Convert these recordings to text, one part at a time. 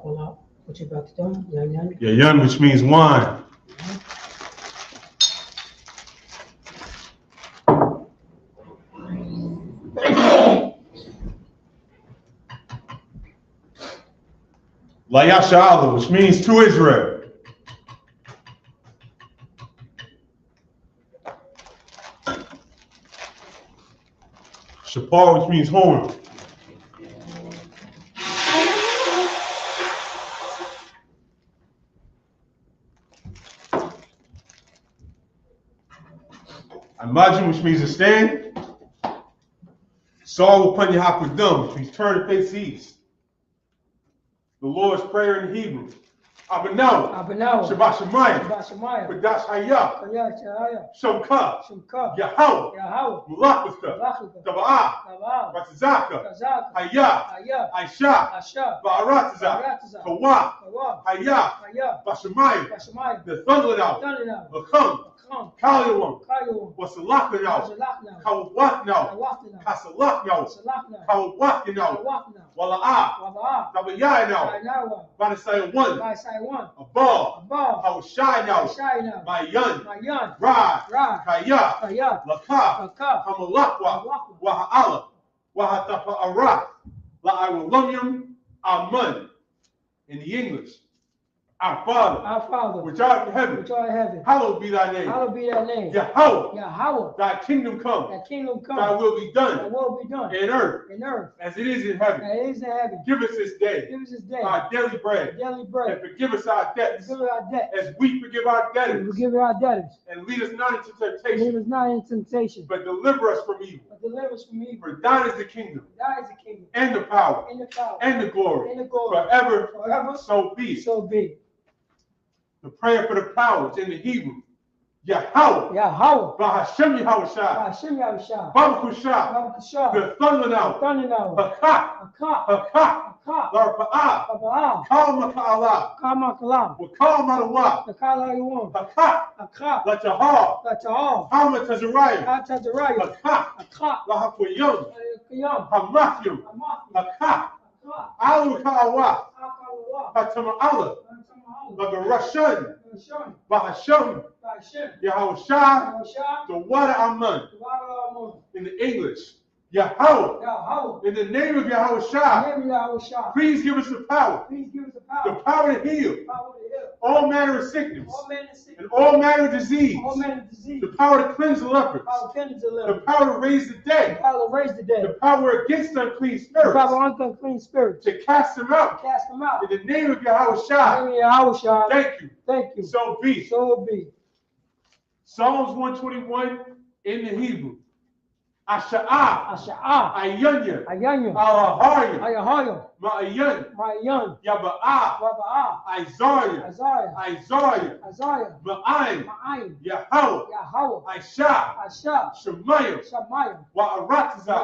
What you about to do? Yan. Yan, which means wine. Layasha'ala, which means to Israel. Shapar, which means horn. Imagine, which means to stand. Saul upon your hakudum, which means turn and face east. The Lord's Prayer in Hebrew. Abanaw. Shabbat Shemayim. Kodash Hayah. Shamka. Yahweh. Malachutha. Taba'ah. Batzaka. Hayah. Aisha. Ba'aratza. Kawah. Hayah. Bashemayim. The thunder went out. Lakam. Kaliyawam. Wasalach now. Kawak now. Kasalach now. Kawak now. Wala'ah. Tabayah now. Banasai one. Above. Hawashai now. Mayan. Ra. Kaya. Laka. Hamalakwa. Waha'ala. Wahatapa'ara. La'awalumyum. Amun. In the English. Our Father, which art in heaven, hallowed be thy name. Yahweh, thy kingdom come. Thy will be done. In earth. As it is in heaven. Give us this day. Our daily bread. And forgive us our debts. As we forgive our debtors. And lead us not into temptation. But deliver us from evil. For thine is the kingdom. And the power. And the glory. Forever. So be. The prayer for the powers in the Hebrew. Yahweh. Bahashem Yahushua. Babakusha. The thunder now. Hakak. Larpa'ah. Kalmaka'ala. Wakalma'ala. Hakak. Latahar. Hamatazariah. Hakak. Lahakuyum. Hamakyum. Hakak. Aluka'awa. Hatama'ala. Bagarashun. Bahashun. Yahushua. The water Amun. In the English. Yahweh. In the name of Yahushua. Please give us the power. The power to heal. All manner of sickness. And all manner of disease. The power to cleanse the lepers. The power to raise the dead. The power against unclean spirits. To cast them out. In the name of Yahushua. Thank you. So be. Psalms 121 in the Hebrew. Asha'ah. Ayanya. Alaharya. Ma'ayan. Yaba'ah. Isaiah. Ma'ayin. Yahweh. Aisha. Shemayim. Wa'aratza.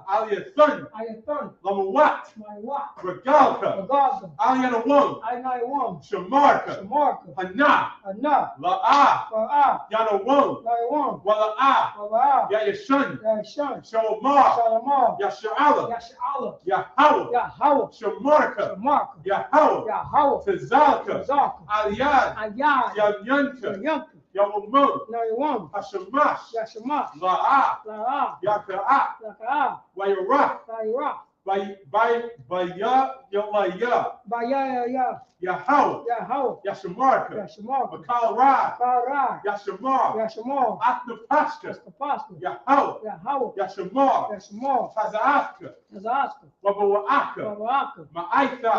Aliyathan. Lamawat. Regalka. Aliyanawam. Shamarka. Hana. La'ah. Yanawam. Wala'ah. Yayashun. Shalomar. Yasha'ala. Yahweh. Shamarka. Yahweh. Tazalka. Aliyad. Yanyanka. Yawamon. Hashamash. La'ah. Yaka'ah. Wayarach. Yahweh. Yashamarka. Bakal Ra. Yashamar. Aknapashka. Yahweh. Yashamar. Taza'aska. Wabawa'aka. Ma'aitha.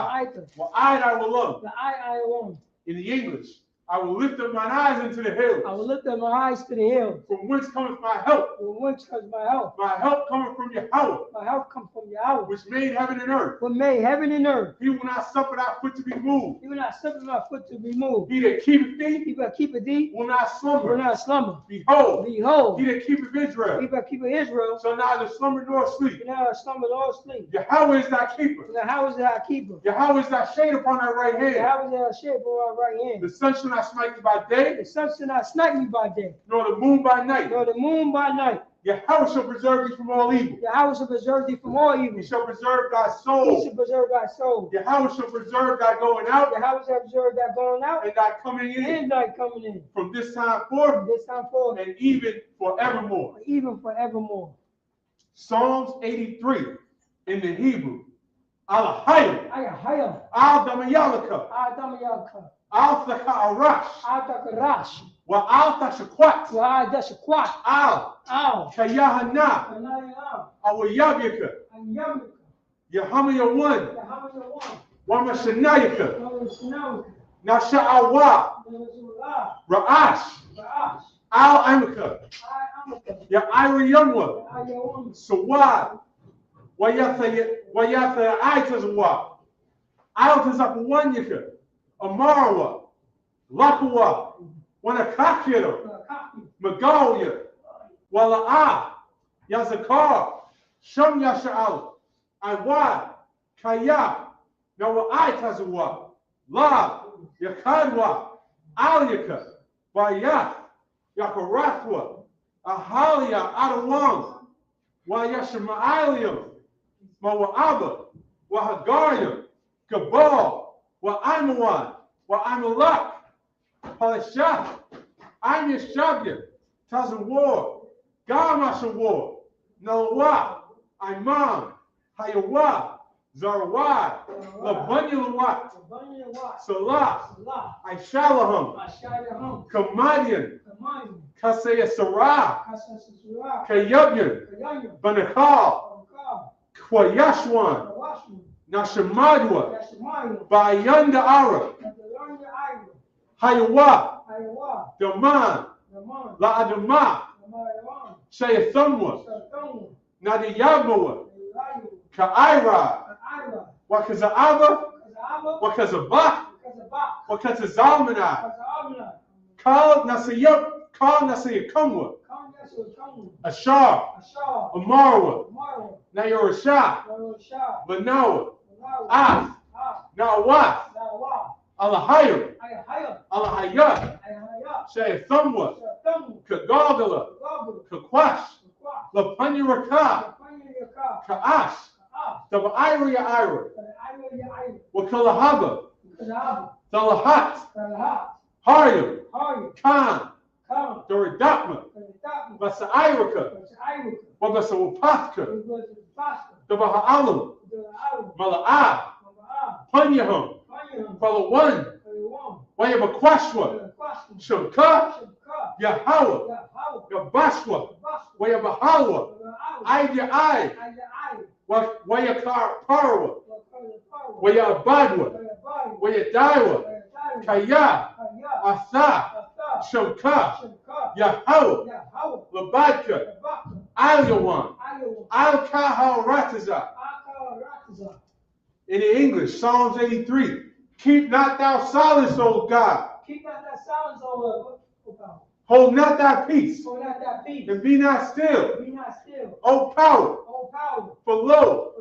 Wa'aida Walam. In the English. I will lift up mine eyes into the hills. From whence cometh my help? My help cometh from Yahweh. Which made heaven and earth. He will not suffer thy foot to be moved. He that keepeth thee. Will not slumber. Behold. He that keepeth Israel. Shall neither slumber nor sleep. Yahweh is thy keeper. Yahweh is thy shade upon thy right hand. The sun shall not smite thee by day. Nor the moon by night. Yahweh shall preserve thee from all evil. Yahweh shall preserve thee from all evil. He shall preserve thy He soul. shall preserve thy soul. Yahweh shall preserve thy going out. Yahweh shall preserve thy going out. And thy coming in. And thy coming in. From this time forth. From this time forth. And even forevermore. Even forevermore. Psalms 83 in the Hebrew. Al-Hayim. Al-Hayim. Al-Damayalaka. Al-Damayalaka. Al-Thakarash. Al-Thakarash. Wa al-Tashakwat. Wa al-Tashakwat. Al-Kayahana. Awayabyaka. Yahamayawan. Wa Mashanayaka. Nasha'awa. Ra'ash. Al-Amaka. Ya'iriyamwa. Sawad. Wayatha Aitazwa. Altazapawanyaka. Amarawa. Lapua. Wanakakira. Magalia. Wala'a. Yazakar. Shum Yasha'al. Iwad. Kaya. Nawa'aitazwa. La. Yakadwa. Alyaka. Bayath. Yakarathwa. Ahalia. Adawang. Wayashama'alium. Mawa'aba. Wahagaria. Gabal. Wa'amawan. Wa'amalak. Palashah. Ayashabya. Tazawar. Gamashawar. Nalawa. Imam. Hayawa. Zarawad. Labanyalawat. Salah. Aishalaham. Kamadian. Kasaya Sarah. Kayubyan. Banakal. Kwayashwan. Nashamadwa. Bayanda Ara. Hayawa. Daman. La Adama. Shayathamwa. Nadiyabmawa. Ka'ira. Wakaza'aba. Wakazabak. Wakazazalmanai. Kal Nasayakamwa. Ashar. Amarwa. Nayorashah. Manawa. Af. Nawaf. Alahayim. Alahayah. Shayathamwa. Kagagala. Kakwash. Lapanyaraka. Ka'ash. Taba'ira Ira. Wakalahaba. Talahat. Haryam. Khan. Doridakma. Basa'iraka. Wabasawapatka. Dabaha'alam. Mala'ah. Panyaham. Palawan. Wayabakwashwa. Shamka. Yahawah. Yabashwa. Wayabahalwa. Aida Ai. Wayakar Parwa. Wayabadwa. Wayadaiwa. Kaya. Asa. Shamka. Yahawah. Labadka. Alyawan. Al-Kaharataza. In the English, Psalms 83. Keep not thou silence, O God. Keep not thy silence, O God. Hold not thy peace. Hold not thy peace. And be not still. Be not still. O power. O power. For lo,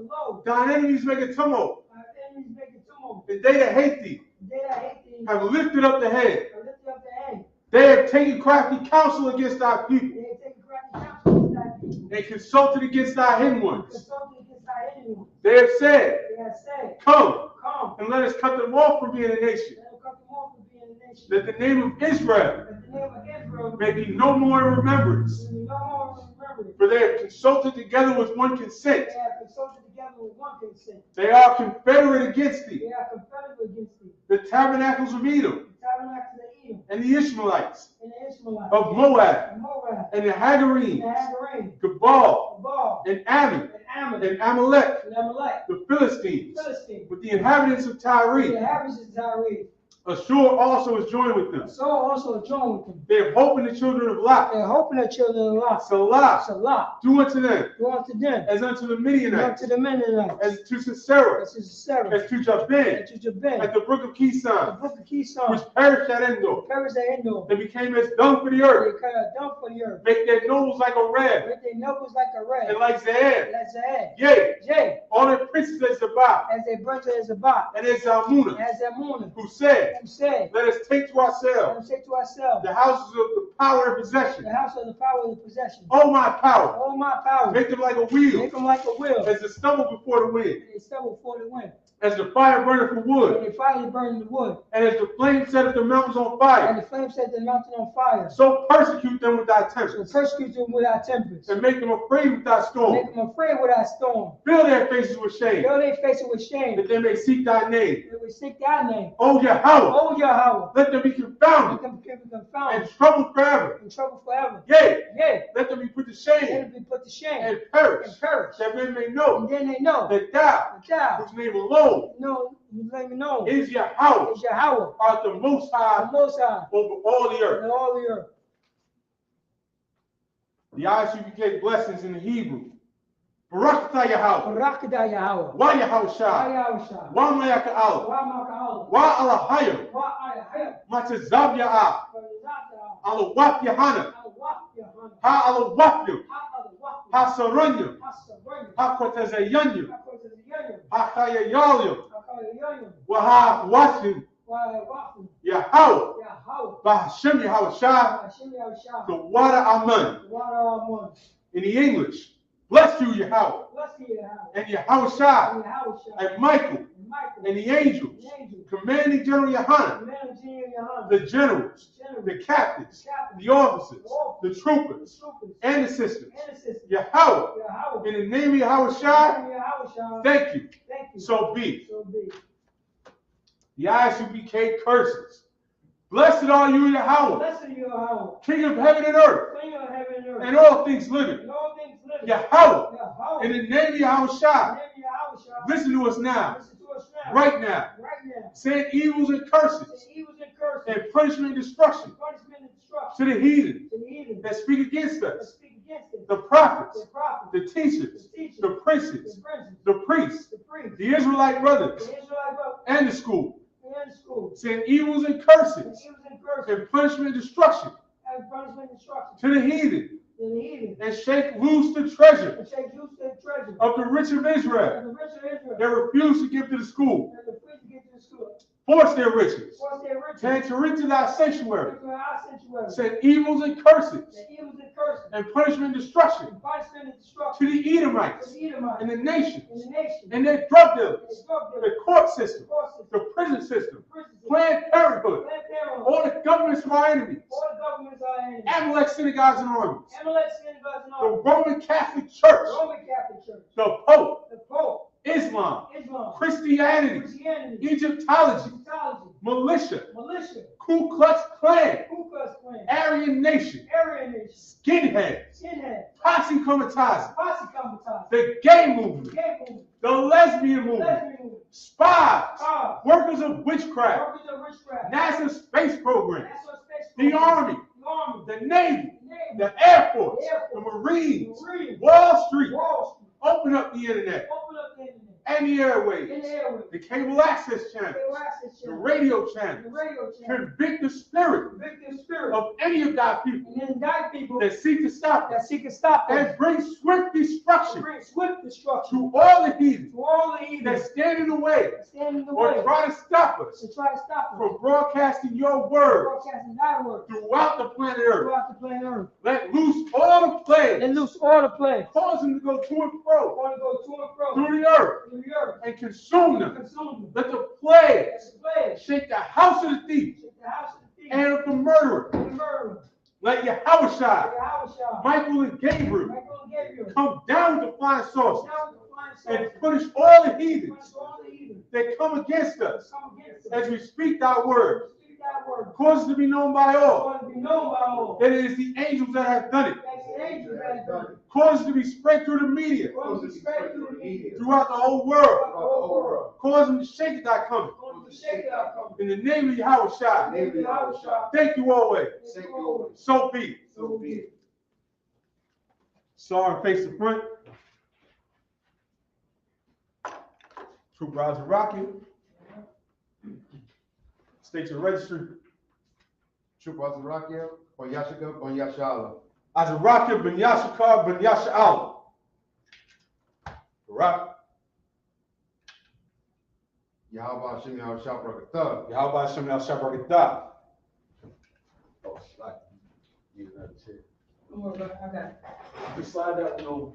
thine enemies make a tumult. Thine enemies make a tumult. And they that hate thee. They that hate thee. Have lifted up the head. Have lifted up the head. They have taken crafty counsel against thy people. They have taken crafty counsel against thy people. And consulted against thy hidden ones. Consulted against thy hidden ones. They have said. They have said. Come. Come. And let us cut them off from being a nation. Let them cut them off from being a nation. That the name of Israel. That the name of Israel may be no more in remembrance. May be no more in remembrance. For they have consulted together with one consent. They have consulted together with one consent. They are confederate against thee. They are confederate against thee. The tabernacles of Edom. The tabernacles of Edom. And the Ishmaelites. And the Ishmaelites. Of Moab. And Moab. And the Hagarenes. And the Hagarenes. Gebal. Gebal. And Ammon. And Ammon. And Amalek. And Amalek. The Philistines. Philistines. With the inhabitants of Tyre. The inhabitants of Tyre. Ashur also is joined with them. So also joined with them. They have hope in the children of Lot. They hope in the children of Lot. Salah. Salah. Do unto them. Do unto them. As unto the Midianites. Unto the Midianites. As to Sisera. As to Sisera. As to Jabin. As to Jabin. At the brook of Kison. The brook of Kison. Which perished at Endor. Perished at Endor. They became as dung for the earth. They became dung for the earth. Make their nose like a ram. Make their nose like a ram. And like Zahab. Like Zahab. Yea. All their princes as Zabah. As their brothers as Zabah. And as Zalmunna. As Zalmunna. Who said. let us take to ourselves the houses of the power and possession. Oh, my power. Make them like a wheel. As the stubble before the wind. As the fire burneth for wood. And as the flame setteth the mountains on fire. So persecute them with thy tempest. And make them afraid with thy storm. Fill their faces with shame. That they may seek thy name. O Yahweh. Let them be confounded. And troubled forever. Yea. Let them be put to shame. And perish. That men may know. That thou, whose name alone is Yahweh, art the most high over all the earth. The ISUPK blessings in the Hebrew. Barakatah Yahweh. Wa Yahweh Shai. Wa Mayaka Allah. Wa Alahayim. Matazav Ya'ah. Alawaf Yahana. Ha Alawafyim. Ha Saranyim. Ha Kotazayanyim. Ha Chayayalyim. Wa Ha Wasim. Yahweh. Bahashem Yahweh Shai. The water Amen. In the English. Bless you, Yahweh. And Yahweh Shai. And Michael. And the angels. Commanding General Yohanan. The generals. The captains. The officers. The troopers. And the sisters. Yahweh. In the name of Yahweh Shai. Thank you. So be. The ISUPK curses. Blessed are you, Yahweh. King of heaven and earth. And all things living. Yahweh. In the name of Yahweh Shai. Listen to us now. Right now. Saying evils and curses. And punishment and destruction. To the heathen. That speak against us. The prophets. The teachers. The princes. The priests. The Israelite brothers. And the school. Saying evils and curses. And punishment and destruction. To the heathen. And shake loose the treasure of the rich of Israel that refuse to give to the school. Force their riches to enter into thy sanctuary. Send evils and curses and punishment and destruction to the Edomites and the nations and their drug dealers, the court system, the prison system, Planned Parenthood, all the governments of our enemies, Amalek synagogues and armies, the Roman Catholic Church, the Pope, Islam, Christianity, Egyptology, militia, Ku Klux Klan, Aryan Nation, skinheads, posse comitatus, the gay movement, the lesbian movement, spies, workers of witchcraft, NASA space program, the Army, the Navy, the Air Force, the Marines, Wall Street. Open up the internet and the airways, the cable access channels, the radio channels. Convict the spirit of any of thy people that seek to stop us and bring swift destruction to all the heathen that stand in the way or try to stop us from broadcasting your word throughout the planet Earth. Let loose all the plagues. Cause them to go to and fro through the earth and consume them. Let the plagues shake the house of the thief and of the murderer. Let Yahweh Shai, Michael and Gabriel come down with the flying saucers and punish all the heathens that come against us as we speak thy word. Cause it to be known by all that it is the angels that have done it. Cause it to be spread through the media throughout the whole world. Cause them to shake thy coming. In the name of Yahweh Shai. Thank you always. So be it. Sorry, face the front. True Browser Rocky. State your registry. Troop Azarakia, Ben Yashika, Ben Yashala. Azarakia, Ben Yashika, Ben Yashala. Yahweh Hashem Yahweh Shabrakatah. Yahweh Hashem Yahweh Shabrakatah. Oh, slide. You got it. Don't worry about it. I got it. You slide that one over.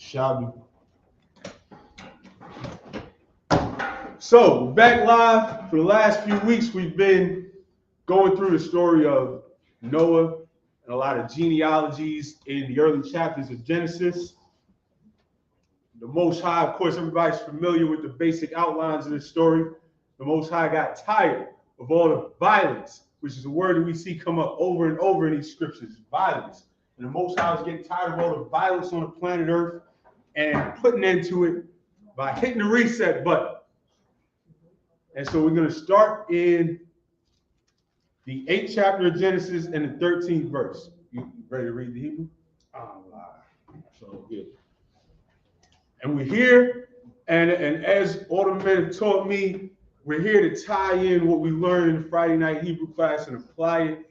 Shabby. So, back live. For the last few weeks, we've been going through the story of Noah and a lot of genealogies in the early chapters of Genesis. The Most High, of course, everybody's familiar with the basic outlines of this story. The Most High got tired of all the violence, which is a word that we see come up over and over in these scriptures, violence. And the Most High was getting tired of all the violence on the planet Earth and putting into it by hitting the reset button. And so we're going to start in the 8th chapter of Genesis and the 13th verse. You ready to read the Hebrew? So good. And we're here, and as all the men have taught me, we're here to tie in what we learned in the Friday night Hebrew class and apply it.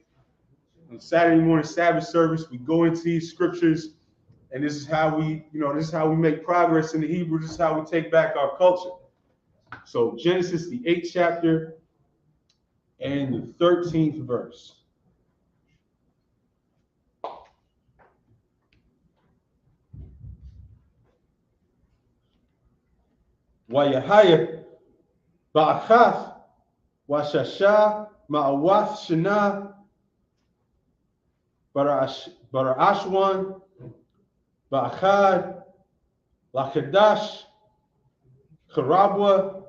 On Saturday morning Sabbath service, we go into these scriptures, and this is how we make progress in the Hebrew. This is how we take back our culture. So Genesis, the 8th chapter and the 13th verse. Wayahaya ba'achath washasha ma'awath shana bara'ashwan ba'achad lakadash Karabwa,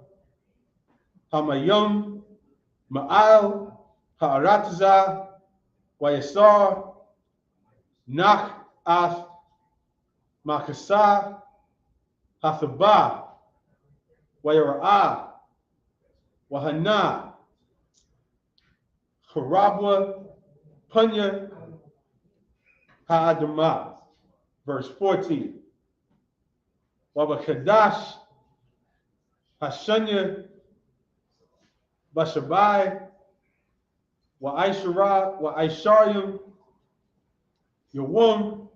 Hamayum, Ma'al, Ha'arataza, Wayasar, Nach, Ath, Makasa, Hathabah, Wayara'ah, Wahana, Karabwa, Punya, Ha'adamah. Verse 14. Wabakadash, Hashanya, Bashabai, Wa Aisharyam, Yawum,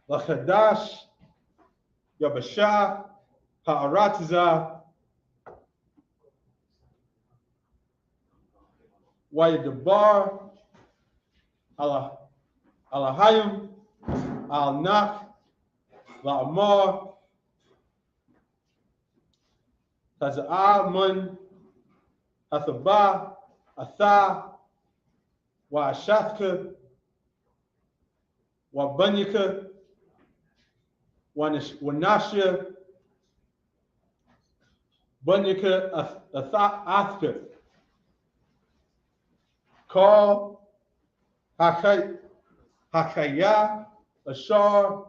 Lachadash, Yabasha, Ha'aratiza, Wayadabar, Alahayim, Al-Nach, La'amar, Taza'ah, Mun, Hathabah, Atha, Wa Ashathka, Wa Banyaka, Wa Nashya, Banyaka, Athka, Call, Hakaya, Ashar,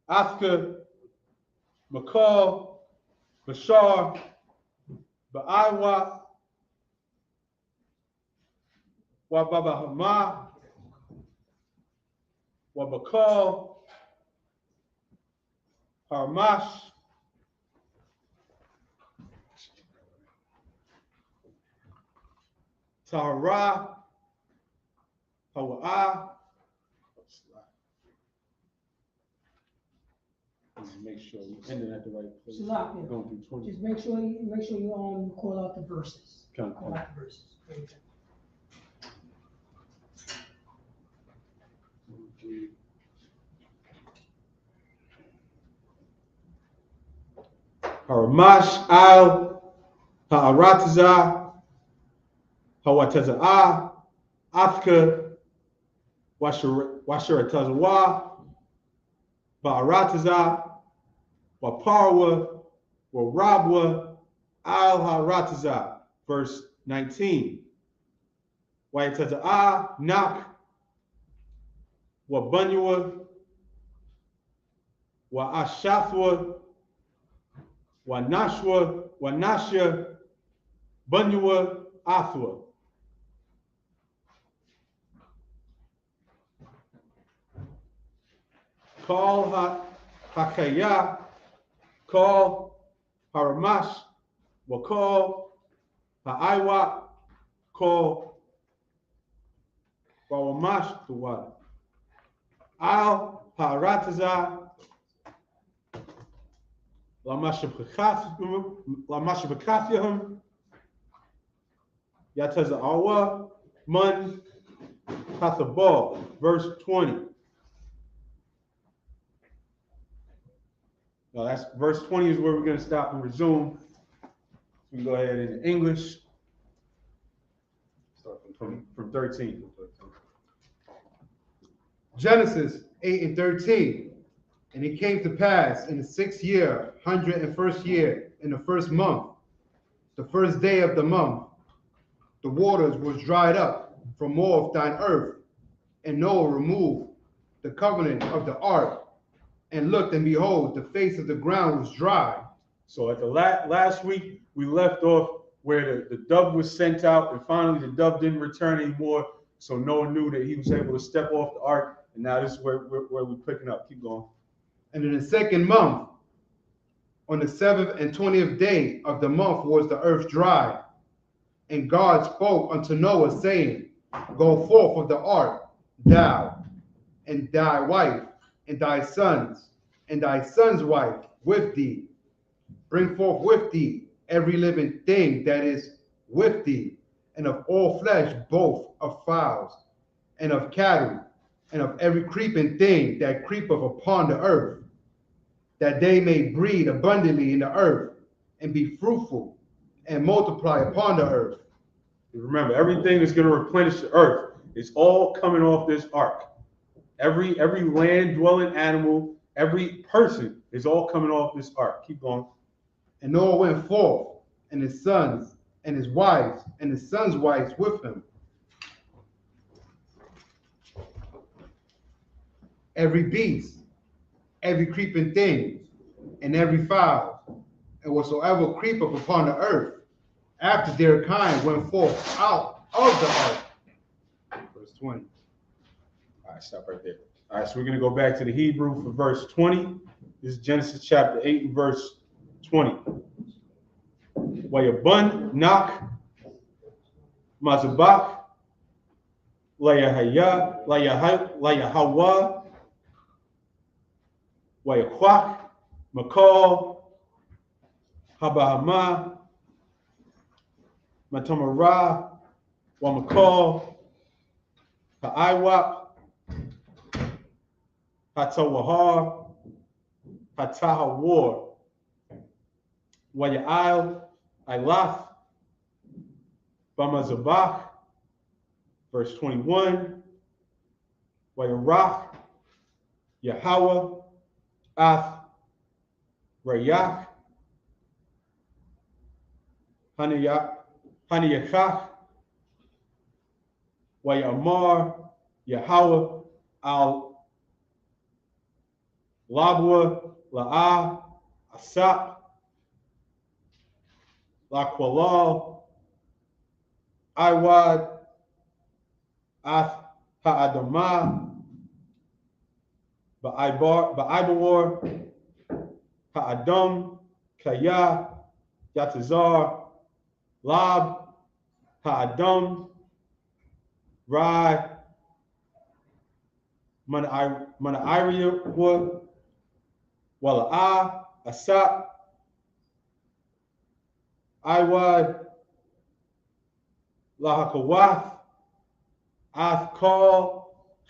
Athka, Makal, Bashar, Ba'aiwa, Wa Babahama, Wa Bakal, Harmash, Tahara, Hawa'ah. Make sure we're ending at the right place. Going through 20. Just make sure you call out the verses. Call out the verses. Haramash al Ha'arataza Hawataza'ah Athka Washaratazawa Ba'arataza Waparwa Warabwa al Ha'arataza. Verse 19. Wayataza'ah Nak Wabanywa wa Ashathwa, wa Nashwa, wa Nashya, Bunyua, Athwa. Call Hakaya, call Haramash, wa call Ha'aiwa, call Wawamash Tuwa. Al Ha'arataza, Lamashabakathihim, Yataza Awa, Mun, Hathabal, verse 20. Now that's verse 20 is where we're going to stop and resume. We can go ahead in English. Start from 13. Genesis 8:13. And it came to pass in the 6th year, 101st year, in the 1st month, the 1st day of the month, the waters was dried up from off thine earth, and Noah removed the covenant of the ark, and looked, and behold, the face of the ground was dry. So at the last week, we left off where the dove was sent out, and finally the dove didn't return anymore. So Noah knew that he was able to step off the ark, and now this is where we're picking up. Keep going. And in the 2nd month, on the 7th and 20th day of the month, was the earth dry. And God spoke unto Noah, saying, Go forth of the ark, thou, and thy wife, and thy sons, and thy son's wife with thee. Bring forth with thee every living thing that is with thee, and of all flesh, both of fowls, and of cattle, and of every creeping thing that creepeth upon the earth, that they may breed abundantly in the earth, and be fruitful, and multiply upon the earth. Remember, everything is going to replenish the earth. It's all coming off this ark. Every land-dwelling animal, every person is all coming off this ark. Keep going. And Noah went forth, and his sons, and his wives, and his sons' wives with him. Every beast, every creeping thing, and every fowl, and whatsoever creepeth upon the earth, after their kind went forth out of the ark. Verse 20. All right, stop right there. All right, so we're going to go back to the Hebrew for verse 20. This is Genesis chapter 8 and verse 20. Wayabun nak mazabak layahaya layahawa wayakwak makal habahama matamara wamakal ha'aiwap Hatawahar, Hatahawar, Wayail, Ilath, Bamazabach, verse 21, Wayarach, Yahweh, Ath, Rayak, Haniyachach, Wayamar, Yahweh, Al Labua, La'a, Asap, Laqualal, Iwad, Ath Ha'adamah, Ba'ibawar, Ha'adam, Kaya, Yatazar, Lab, Ha'adam, Rai, Mana'iriya, Wala'a, Asap, Iwad, Lahakawath, Athkal,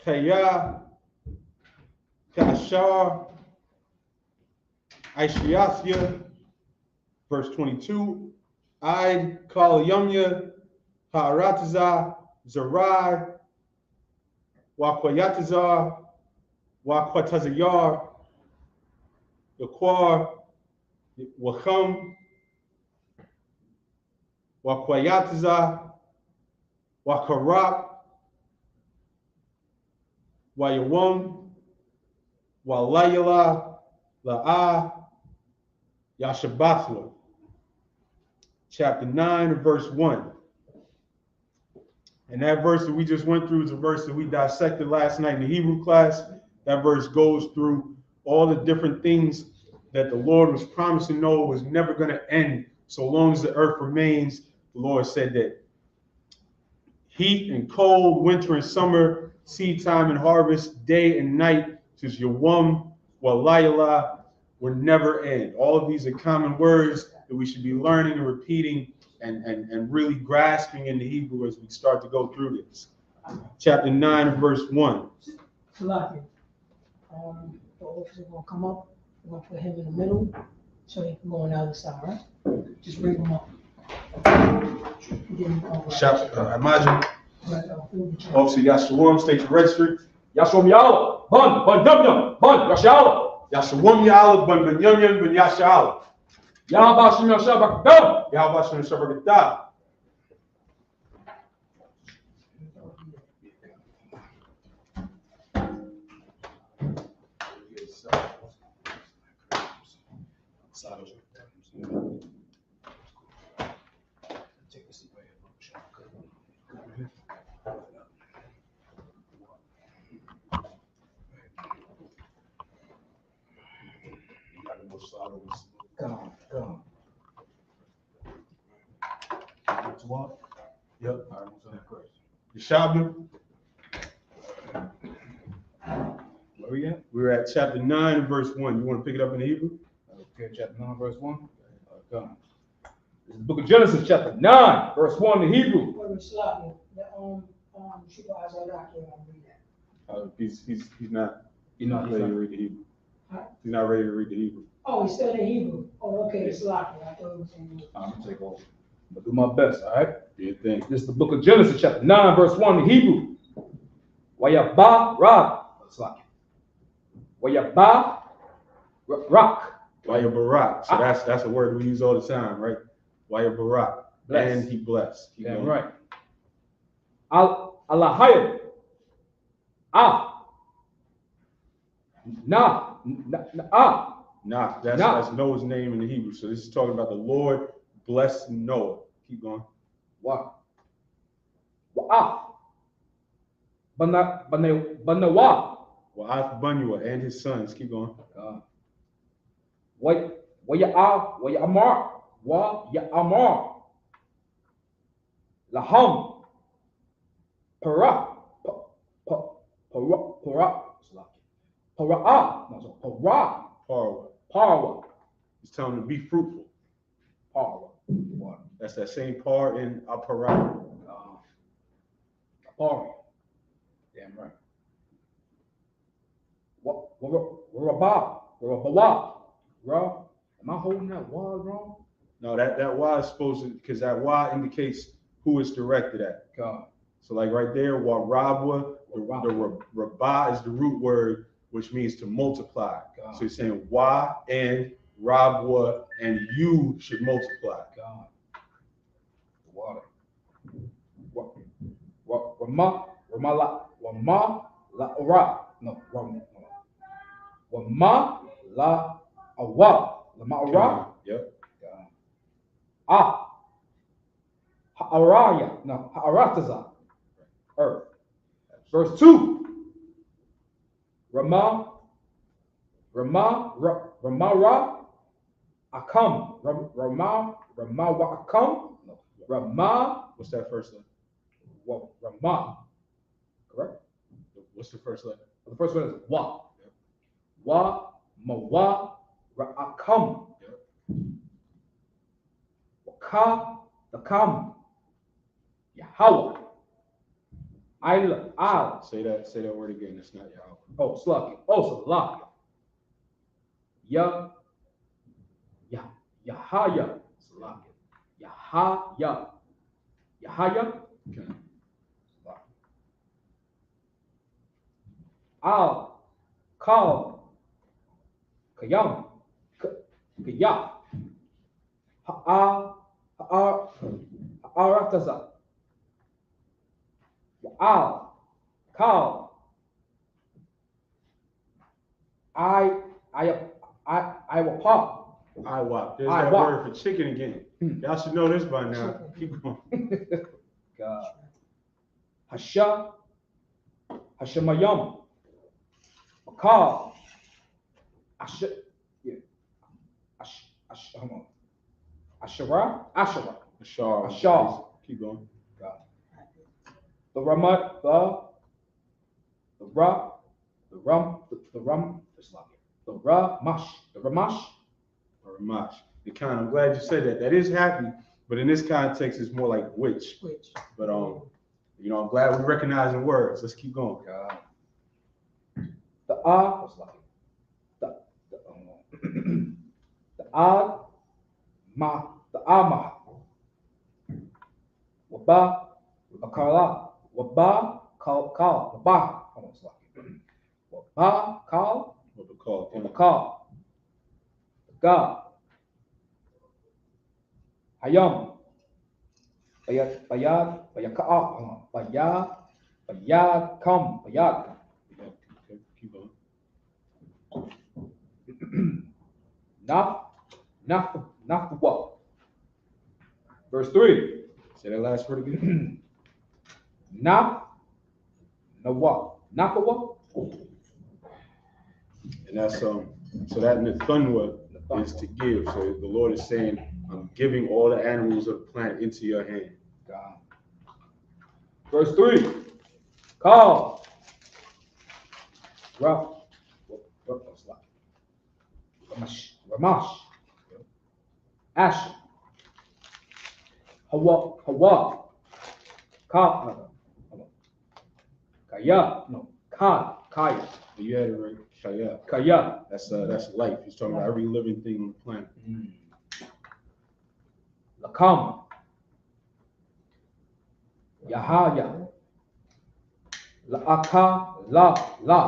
Chaya, Kashar, Aishiathya, verse 22, Id, Kal Yumya, Ha'arataza, Zerai, Wakwayatazar, Wakwatazayar, Yaquar, Wacham, Wakwayataza, Wakarap, Wayawam, Walayala, La'ah Yashabathwa, chapter 9 and verse 1. And that verse that we just went through is a verse that we dissected last night in the Hebrew class. That verse goes through all the different things that the Lord was promising Noah was never going to end so long as the earth remains. The Lord said that heat and cold, winter and summer, seed time and harvest, day and night, says Yawam Walayala, will never end. All of these are common words that we should be learning and repeating and really grasping in the Hebrew as we start to go through this. Chapter 9 and verse 1. The officer will come up. We're going to put him in the middle so he can go on the other side, right? Just bring him up. Imagine. Officer Yashawam, state your registry. Yashawam Yala, Bun Yum Yum, Bun Yashala. Yashawam Yala, Bun Yum Yum, Bun Yashala. Yahabashim Yashabak, Yahabashim Yashabak. Go. Yep. Yeshabnu. Where we at? We're at chapter 9 and verse 1. You want to pick it up in the Hebrew? Okay, chapter 9, verse 1. This is the book of Genesis, chapter 9, verse 1 in Hebrew. He's not ready to read the Hebrew. He's not ready to read the Hebrew. Oh, he's still in Hebrew. Oh, okay, it's locked. I thought it was in Hebrew. I'm going to take over. I'm going to do my best, all right? Do your thing. This is the book of Genesis, chapter 9, verse 1 in Hebrew. Wayaba Rab. Wayaba Rock. Wayabarak. So that's a word we use all the time, right? Wayabarak. And he blessed. Yeah, right. Alahayim. That's Noah's name in the Hebrew. So this is talking about the Lord blessed Noah. Keep going. Wow. Banawa. Wa'ath Bunua and his sons. Keep going. Wayamar. Laham. Para. Parwa. He's telling him to be fruitful. Parwa. That's that same par in Aparah. Parwa. Damn right. Am I holding that wa wrong? No, that wa is supposed to, because that wa indicates who it's directed at. God. So like right there, wa rabwa, the rabah is the root word, which means to multiply. God. So he's saying wa and rabwa and you should multiply. God. Water. Rama la ora. No, wrong. Wama la awa. Lama ora. Yep. Ha'araya. No, ha'arataza. Earth. Verse 2. Rama akam. Rama wa akam. Rama. What's that first letter? Well, Rama. Correct? What's the first letter? The first one is wa. Yep. Wa, mawa, ra'akam. Yep. Waka, dakam. Yahweh. Al. Say that word again. It's not Yahweh. Oh, slaki. Oh, salaki. Yahaya. Salaki. Yahaya. Okay. Al, Kal, Kayam, Kaya, Ha'arataza, Al, Kal, I will pop. IWAP. There's IWAP. that word for chicken again. Y'all should know this by now. Keep going. God. Hasha. Hashemayam. Makal. Asha. Yeah. Hold on. Ashara. Ashar. Keep going. God. The Ramat. The Ramash. I'm glad you said that. That is happy, but in this context, it's more like which. But you know, I'm glad we recognize the words. Let's keep going. God. The was like the ma waba wakala waba call waba almost like waba call waba God hayam bayad come bayad. Keep going. Not the what? Verse 3. Say that last word again. Not the what? Not the what? And that's so that Nathunwa is to give. So the Lord is saying, I'm giving all the animals of the planet into your hand. God. Verse 3. Call. Ramash. Ash. Hawa. Kaya. No. Kaya. You had it right. Kaya. Kaya. That's life. He's talking about every living thing on the planet. Lakam. Yahaya. La'aka. La'aka.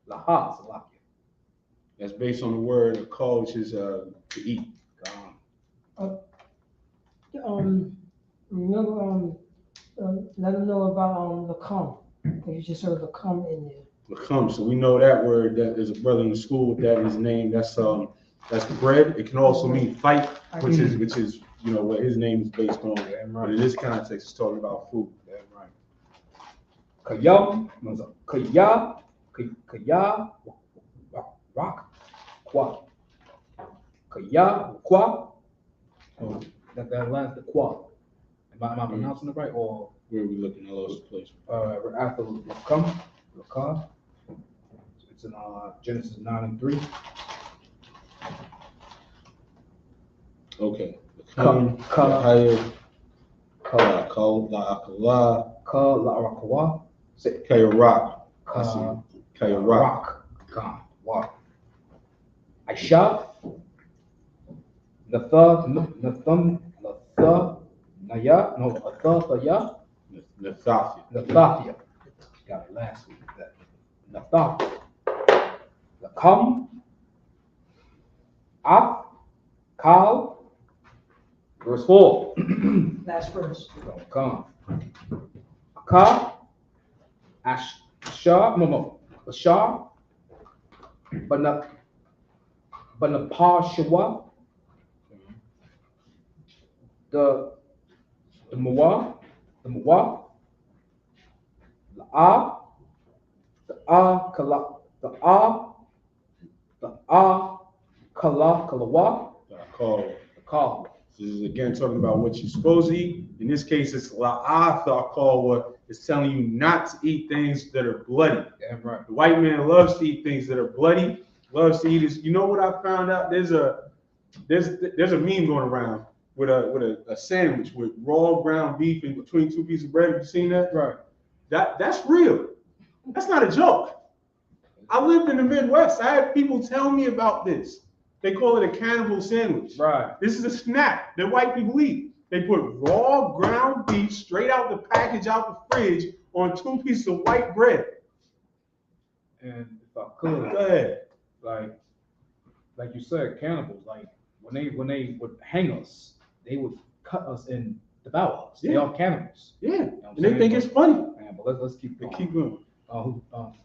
Laha. That's based on the word call, which is to eat. Remember, let them know about the cum. You just heard the cum in there. The cum. So we know that word. That there's a brother in the school with that. His name. That's bread. It can also mean fight, which is you know what his name is based on. But in this context, it's talking about food. Kayam. Kaya. Rock. Qua. Kaya. Qua. Oh, that last the qua. Am I pronouncing it right or? Where are we looking? I lost the place. After Lakam. It's in Genesis 9:3. Okay. Kayarak. God. Wow. Aisha. Nathania. Nathafia. Got it last week. Nathafia. Lakam. Ak. Kal. Verse 4. Last verse. Come. Ka. Ashar. No. Ashar. Banapashwa. The Muwa. Kalawa. Call. This is again talking about what you're supposed to eat. In this case, it's la'atha is telling you not to eat things that are bloody. Damn right. The white man loves to eat things that are bloody. Loves to eat is. You know what I found out? There's a meme going around with a sandwich with raw ground beef in between two pieces of bread. Have you seen that? Right. That's real. That's not a joke. I lived in the Midwest. I had people tell me about this. They call it a cannibal sandwich. Right. This is a snack that white people eat. They put raw ground beef straight out the package, out the fridge, on two pieces of white bread. And if I could, go ahead. Like you said, cannibals. Like when they would hang us, they would cut us and devour us. Yeah. They are cannibals. Yeah. You know and they think it's funny. Man, but let's keep going. Keep going.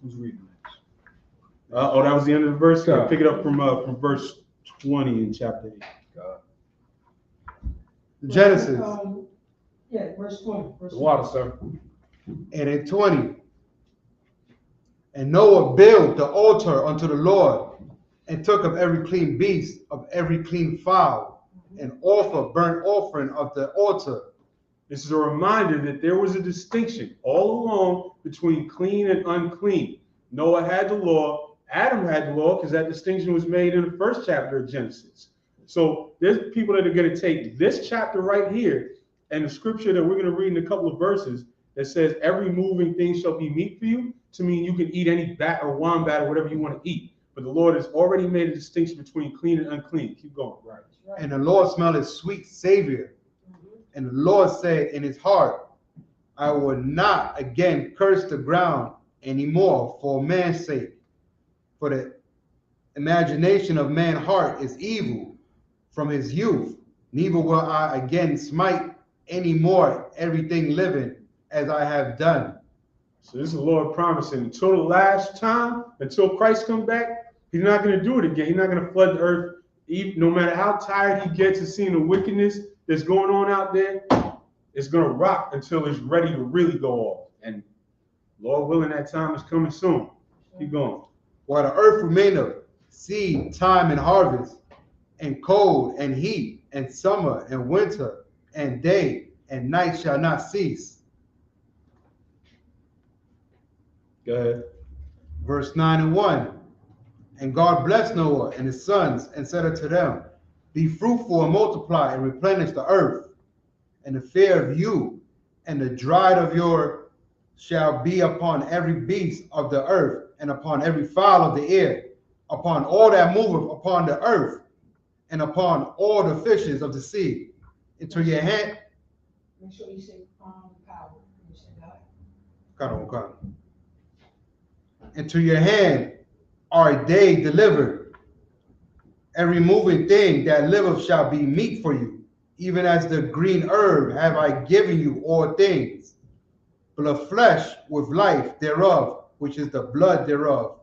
Who's reading this? That was the end of the verse? God. Pick it up from verse 20 in chapter 8. God. Genesis. Verse 20. The water, sir. And in 20. And Noah built the altar unto the Lord, and took of every clean beast, of every clean fowl, and offer burnt offering of the altar. This is a reminder that there was a distinction all along between clean and unclean. Noah had the law, Adam had the law, because that distinction was made in the first chapter of Genesis. So there's people that are going to take this chapter right here and the scripture that we're going to read in a couple of verses that says every moving thing shall be meat for you, to mean you can eat any bat or wombat or whatever you want to eat. But the Lord has already made a distinction between clean and unclean. Keep going. Right. And the Lord smelled his sweet savior. And the Lord said in his heart, I will not again curse the ground anymore for man's sake. For the imagination of man's heart is evil from his youth. Neither will I again smite any more everything living as I have done. So this is the Lord promising until the last time, until Christ comes back, he's not going to do it again. He's not going to flood the earth. No matter how tired he gets of seeing the wickedness that's going on out there, it's going to rock until it's ready to really go off. And Lord willing, that time is coming soon. Keep going. While the earth remaineth, seed, time, and harvest, and cold, and heat, and summer, and winter, and day, and night shall not cease. Go ahead. Verse 9 and 1. And God blessed Noah and his sons, and said unto them, Be fruitful and multiply, and replenish the earth. And the fear of you and the dread of your shall be upon every beast of the earth, and upon every fowl of the air, upon all that moveth upon the earth, and upon all the fishes of the sea. Into your hand. Make sure you say power. You say God. Into your hand are they delivered. Every moving thing that liveth shall be meat for you. Even as the green herb have I given you all things. But the flesh with life thereof, which is the blood thereof,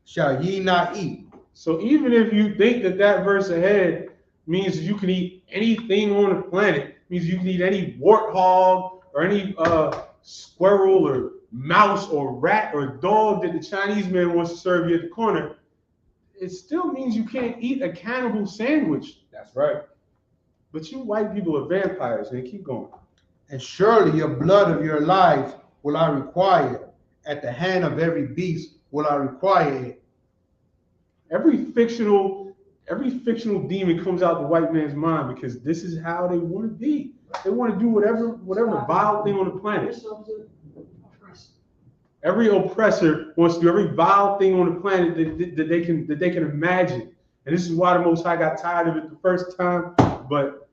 shall ye not eat. So even if you think that verse ahead means you can eat anything on the planet, means you can eat any warthog or any squirrel or mouse or rat or dog that the Chinese man wants to serve you at the corner, it still means you can't eat a cannibal sandwich. That's right. But you white people are vampires, man. Keep going. And surely your blood of your lives will I require. At the hand of every beast will I require it. Every fictional demon comes out the white man's mind because this is how they want to be. They want to do whatever vile thing on the planet. Every oppressor wants to do every vile thing on the planet that they can imagine. And this is why the Most High got tired of it the first time. But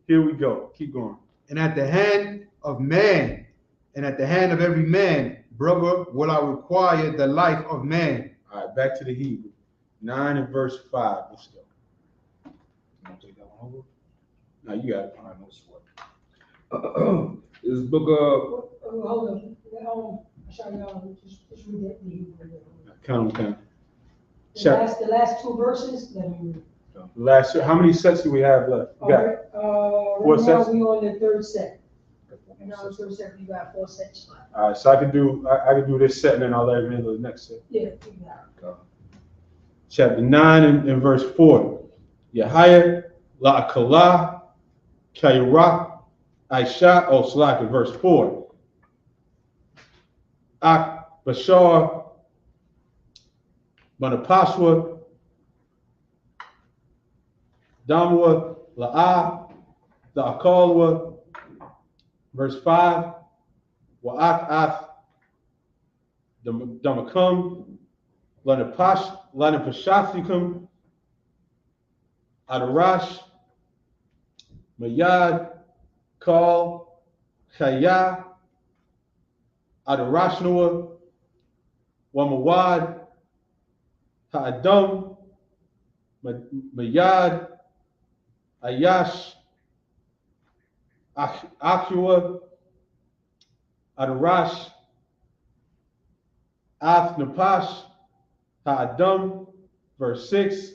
here we go. Keep going. And at the hand of man, and at the hand of every man, brother, will I require the life of man. All right, back to the Hebrew. 9 and verse 5. Let's go. You want to take that one over? No, you got it. All right, no sweat. This book of... Hold on. Just read that in Hebrew. Count. The last two verses, let me read. How many sets do we have left? All right. Right now sets? we on the third set. And now the third set, we got 4 sets left. All right, so I can do this set and then I'll let him handle the next set. Yeah, you got it. Chapter 9 and verse 4. Yahya La'akala Kairak Aisha Salaka, verse 4. Ak Bashar Manapashwa Damwa La'a La'akalwa, verse 5. Wa'ak Af Damakum Lanapashathikum Adarash Mayad Kal Chaya Adarashnua Wamawad Ha'adam Mayad Ayash Akua Adarash Ath Napash Ha'adam, verse 6.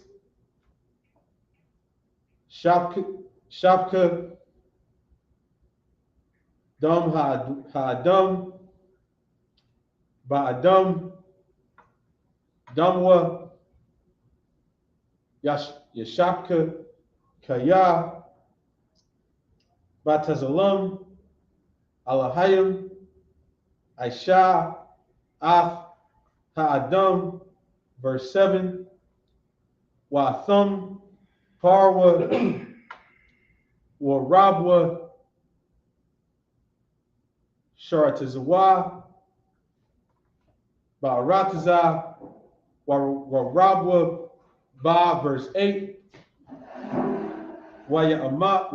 Shavka, Dam Ha'adam, Ba'adam, Damwa, Yashapka, Kaya, Batazalam, Alahayim, Aisha, Af, Ha'adam, verse 7. Wa'atham, Parwa, Warabwa, Sharatazawa, Ba'arataza, Warabwa, Ba, verse 8. Waya Amar,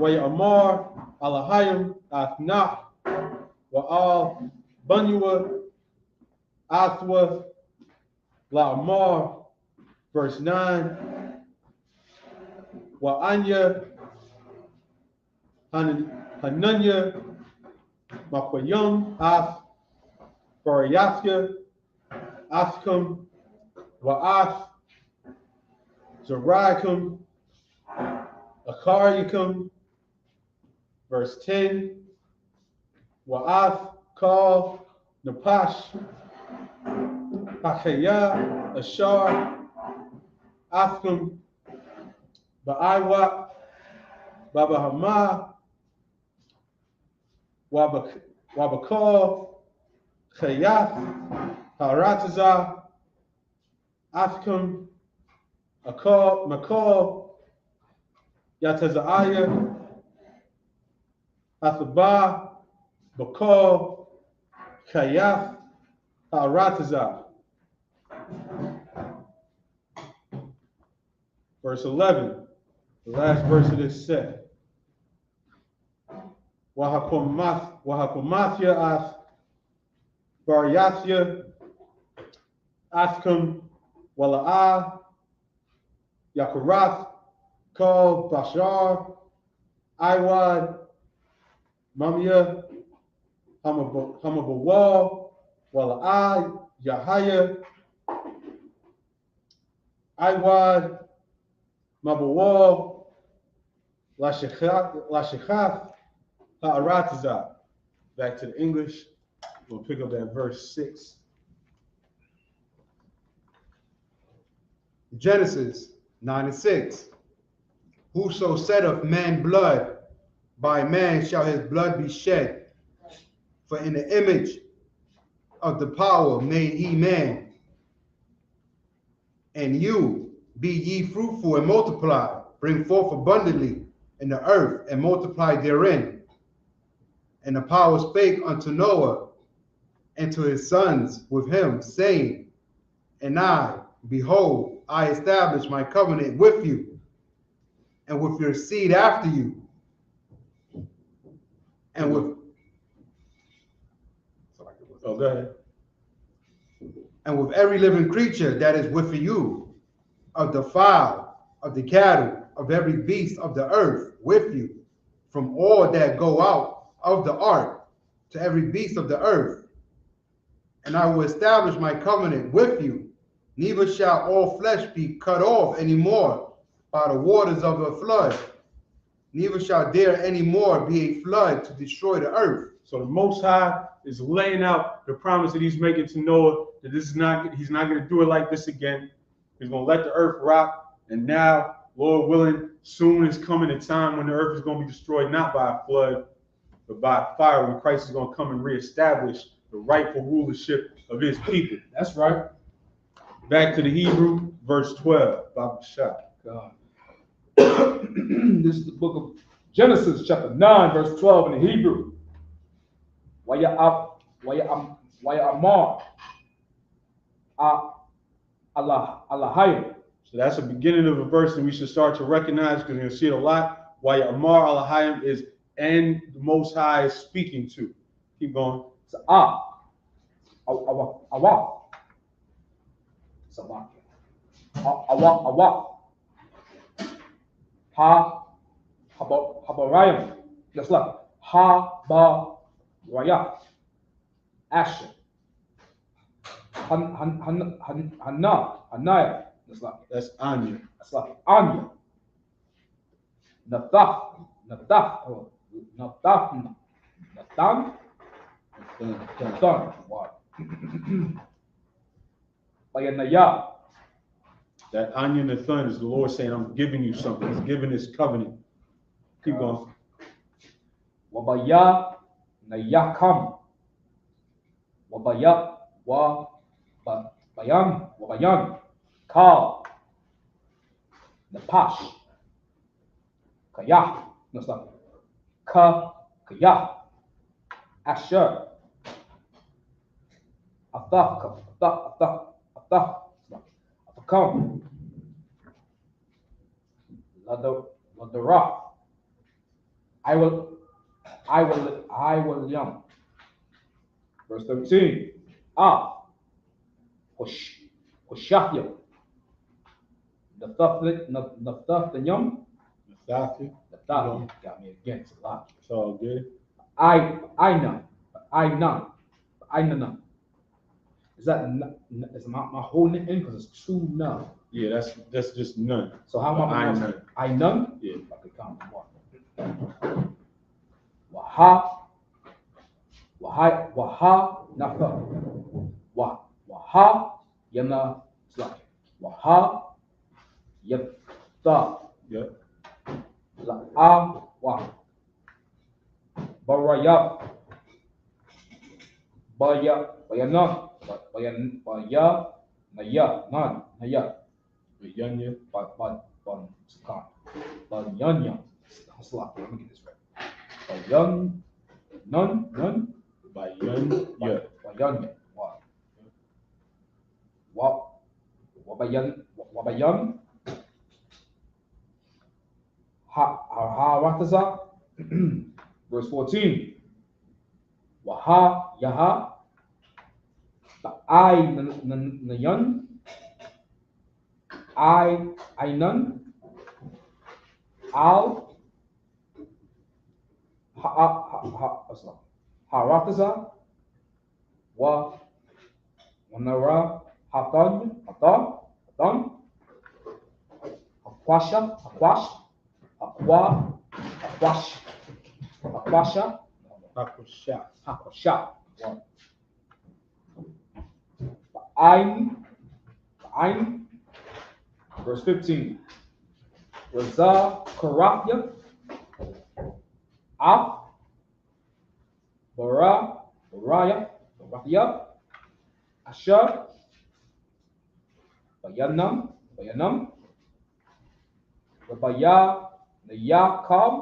Alahayim, Athnach, Wa'al, Bunyua, Athwa, La'amar, verse 9. Wa'anya, Hananya, Makwayum, Ath, Barayathya, Athkum, Wa'ath, Zariakum, Akariakum, verse 10. Wa'ath, Kal, Napash, Hakaya, Ashar, Athkum, Ba'aiwa, Babahama, Wabakal, Chayath, Harataza, Athkum, Akal, Makal, Yatazaiah, Athaba, Bakal, Chayath, Harataza. Verse 11, the last verse of this set. Wahakomathia ath Baryathia Athkum Wala'ah Yakarath Kal Bashar Iwad Mamya Hamabawal Wala'ah Yahaya Iwad Mabawal Lashechath Ha'aratiza. Back to the English. We'll pick up at verse 6. Genesis 9:6. Whoso sheddeth man blood, by man shall his blood be shed. For in the image of the power made he man. And you, be ye fruitful and multiply, bring forth abundantly in the earth and multiply therein. And the power spake unto Noah and to his sons with him, saying, And I, behold, I establish my covenant with you and with your seed after you, and with Oh, go ahead. and with every living creature that is with you, of the fowl, of the cattle, of every beast of the earth with you, from all that go out of the ark to every beast of the earth. And I will establish my covenant with you, neither shall all flesh be cut off any more by the waters of a flood, neither shall there any more be a flood to destroy the earth. So the Most High is laying out the promise that he's making to Noah that he's not going to do it like this again. He's going to let the earth rock, and now, Lord willing, soon is coming a time when the earth is going to be destroyed not by a flood, but by fire, when Christ is going to come and reestablish the rightful rulership of his people. That's right. Back to the Hebrew, verse 12. Baba Shah. God. This is the book of Genesis, chapter 9, verse 12 in the Hebrew. Waya Amar Alahayim. So that's the beginning of a verse that we should start to recognize, because you're going to see it a lot. Waya Amar Alahayim is, and the Most High is speaking to. Keep going. So Awa. Salakia. Awa. Habarayim. Just like Habarayah. Asher. Hanaya. That's Anya. That's like Anya. Nathan. What? Bayanaya. That Anya Nathan is the Lord saying, I'm giving you something. He's giving this covenant. Keep going. Wabaya Nayakam. Wabaya Wabayan. Kal. Napash. Kaya. No, stop. Kaya. Asher. Afakam. Ladara. I will young. Verse 13. Hoshafia. Nathanium. Nathaniel. Got me again. It's a lot. It's all good. I none. Is that is my whole name? Because it's two none. Yeah, that's just none. So how am I none? I none? Yeah. I could count one. Waha nafa. Waha yana slack. Waha yafta. Yeah. La wa. Baraya. Bayanan. Naya. Yanya. Banyanya. Slack. Let me get this right. None. Bayanya. Bayanya. Wabayan. Rataza. Verse 14. Waha Yaha. I Nayan. I none. Al Harataza. Wanara Hatan. Aquasha. Ein. Verse 15. Raza Karafya. Af. Baraya. Asher. Bayanam. Wabaya Nayakam.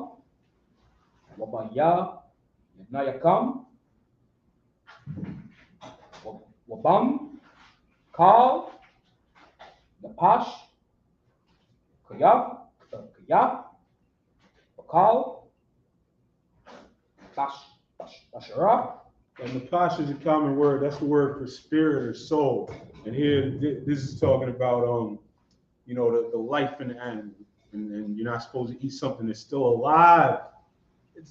Wabaya Nayakam. Wabam. Kal. Napash. Kayab. Bakal. Bashara. And Napash is a common word. That's the word for spirit or soul. And here, this is talking about, the life in the animal. And you're not supposed to eat something that's still alive.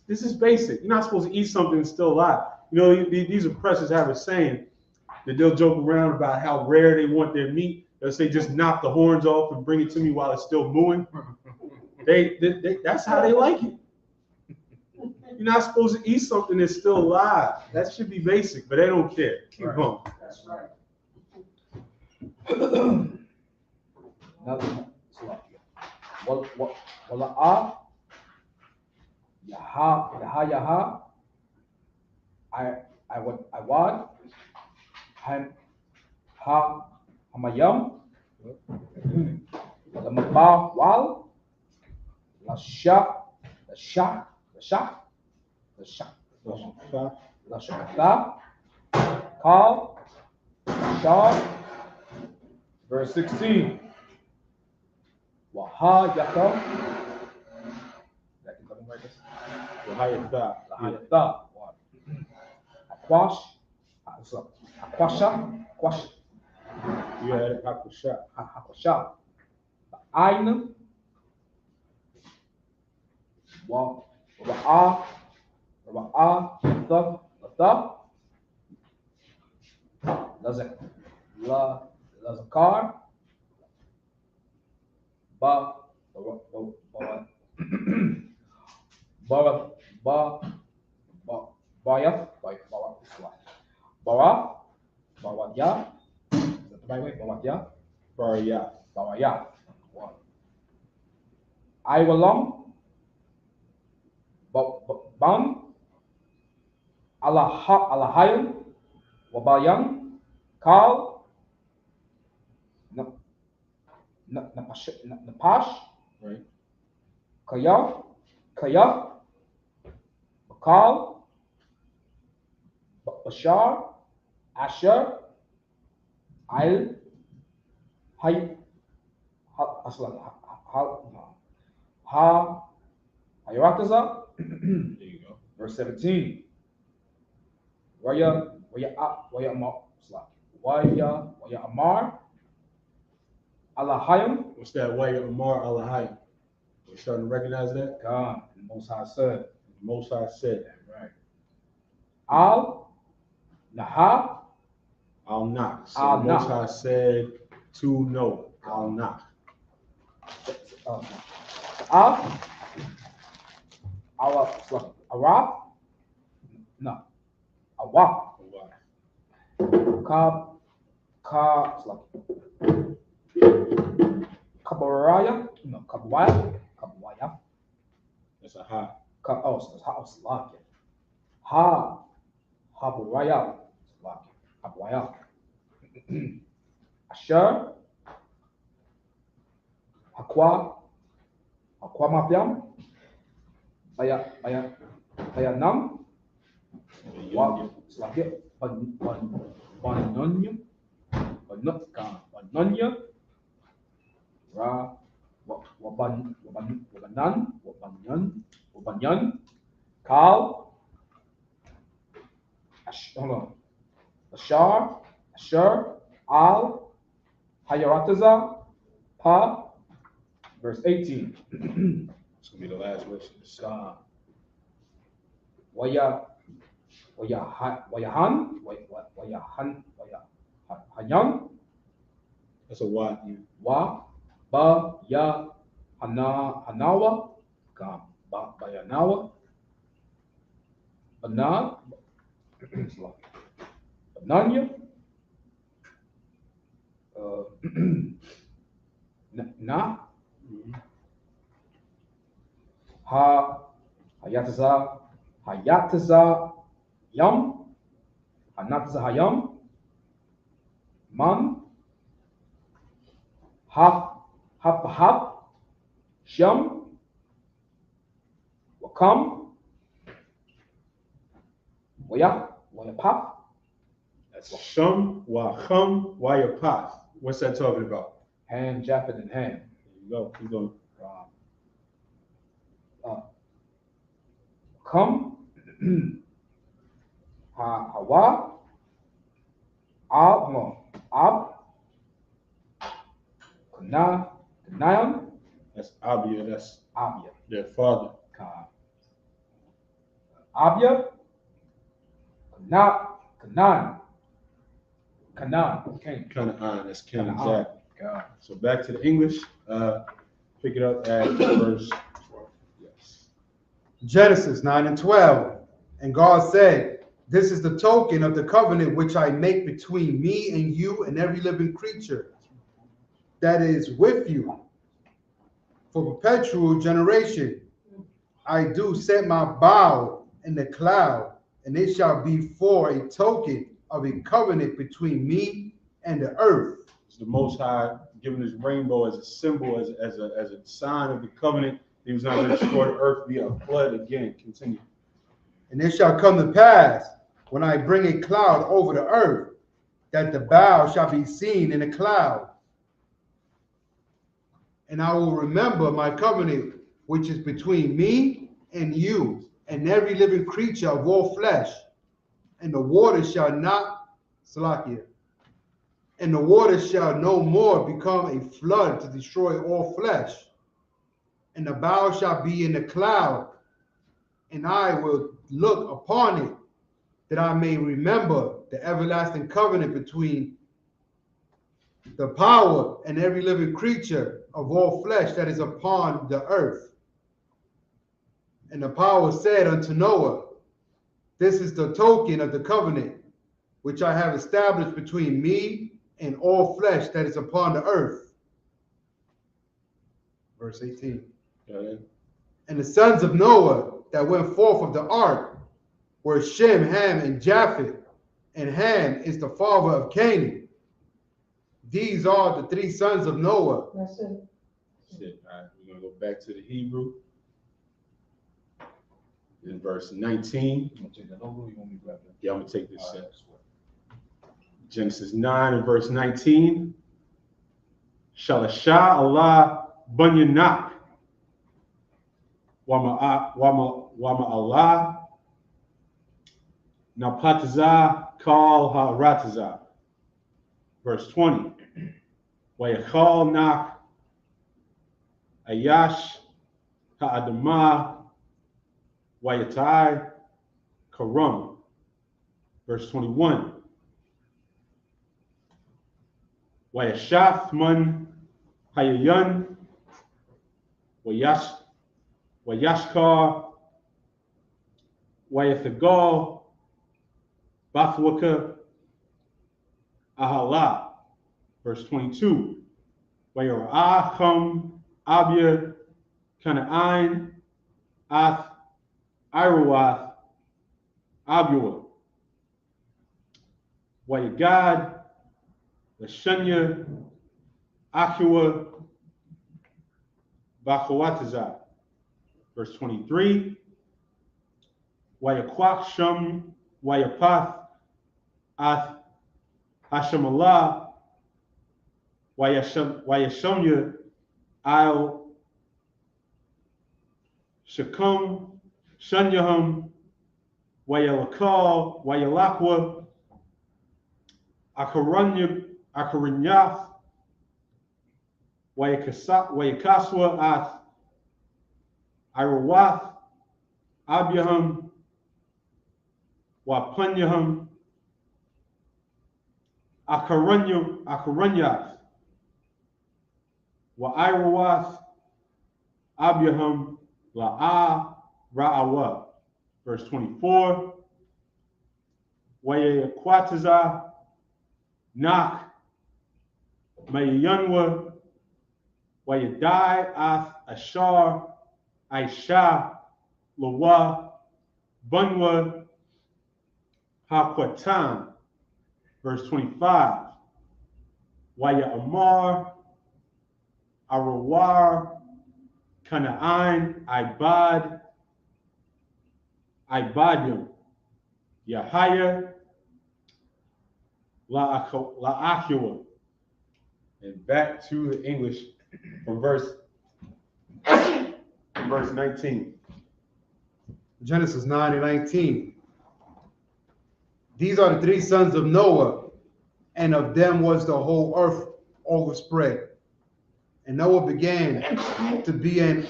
This is basic. You're not supposed to eat something that's still alive. These oppressors have a saying that they'll joke around about how rare they want their meat. They'll say, just knock the horns off and bring it to me while it's still mooing. That's how they like it. You're not supposed to eat something that's still alive. That should be basic, but they don't care. Keep going. That's right. Wala'a. Yaha. I want. Hamayam. Lamaba wal. Lasha. Kal. Shah. Verse 16. Waha Yakam. Lahayata. Aquasha. You had it, Aquasha. Ain. Ra'a. Lazak. La Zakar, Ba Bara Ba Bayaf Bara Bawadya. Is that the right way? Bawadya? Baraya. Baraya. One. Iwalong Ban Alahayan Wabayang Kal Napash, Right. Kaya Bakal Bashar Asher Al Hay Ha Hayarakaza. There you go. Verse 17. Waya Amar Alahayim. What's that? Waya Amar Alahayim. We're starting to recognize that? God, the Most High said. The Most High said. Right. Al Naha. I'll knock. So I'll the Most knock. High said to know. I'll knock. Al Arab. No. Awak. Kabaraya. No, Kabwaya. That's a high. So it's Slakia. Habaraya. Slakia. Kabwaya. Asher. Hakwa Mapiam. Bayanam. Slakia. Banonya. Ra Wabanyan, Kal, Ashar, Al, Hayarataza, Pa, verse 18. It's gonna be the last verse. Hayan, That's a Y. Ba Ya Hanawa, Bayanawa, Bananya, Na, Hayataza, Yam, Hanataza Hayam, Man, Hap, Sham, Wakam, Wayapap. That's Shum, Wachum, Wayapath. What's that talking about? Ham, Japhet, and Ham. There you go. Keep going. Come, Hawa, Ab, Kanayan. That's Abia. That's Abia. their father. Abia, Canaan. Canaan. That's Canaan. Canaan. Exactly. So back to the English. Pick it up at verse 12. Yes. Genesis 9 and 12. And God said, this is the token of the covenant which I make between me and you and every living creature that is with you for perpetual generation. I do set my bow in the cloud, and it shall be for a token of a covenant between me and the earth. It's the Most High giving this rainbow as a symbol, as a sign of the covenant. He was not going to destroy the earth via a flood again. Continue. And it shall come to pass, when I bring a cloud over the earth, that the bow shall be seen in the cloud. And I will remember my covenant, which is between me and you and every living creature of all flesh. And the water shall not, Salakia, and the water shall no more become a flood to destroy all flesh. And the bow shall be in the cloud, and I will look upon it, that I may remember the everlasting covenant between the power and every living creature of all flesh that is upon the earth. And the power said unto Noah, this is the token of the covenant which I have established between me and all flesh that is upon the earth. Verse 18. And the sons of Noah that went forth of the ark were Shem, Ham, and Japheth. And Ham is the father of Canaan. These are the three sons of Noah. That's it. That's it. All right, we're going to go back to the Hebrew. In verse 19. You want to take that over or you want me to grab that? Yeah, I'm going to take this. All right. Genesis 9 and verse 19. Shalasha Allah bunyanak. Wama Allah napataza kal ha-rataza. Verse 20. Wayachal nak ayash ha'adama wayatai karam. Verse 21. Wayashaf man hayayan wayashkar wayathagal bathwaka ahala. Verse 22. Wayara'acham abya kana'ain ath irowath abua. Wayagad Lashanya Akua Bakhawataza. Verse 23. Wayakwak Shum Wayapath Ath Hashamallah Wayashamya Al Shakum Shanyahum Wayalakal Wayalakwa Akaranyath Wayakaswa Ath Irawath Abyaham Wapanyaham Akaranyath Wa Abyaham La'a Ra'awa. Verse 24. Wayakwataza Nak Mayanwa Wayadai Ath Ashar Aisha Lawa Bunwa Hakwatan. Verse 25. Waya Amar Arawar Kana'ain Ibadim Yahaya La'akua. And back to the English from verse 19. Genesis 9 and 19. These are the three sons of Noah, and of them was the whole earth overspread. And Noah began to be an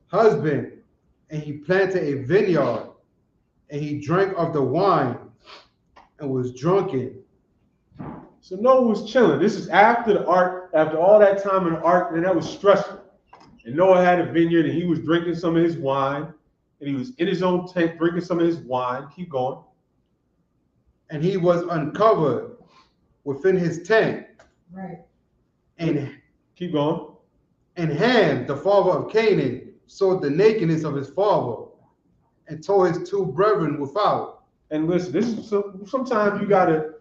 husband, and he planted a vineyard, and he drank of the wine and was drunken. So Noah was chilling. This is after the ark, after all that time in the ark, and that was stressful. And Noah had a vineyard, and he was drinking some of his wine, and he was in his own tent drinking some of his wine. Keep going. And he was uncovered within his tent. Right. And keep going. And Ham, the father of Canaan, saw the nakedness of his father, and told his two brethren without. And listen, this is sometimes you gotta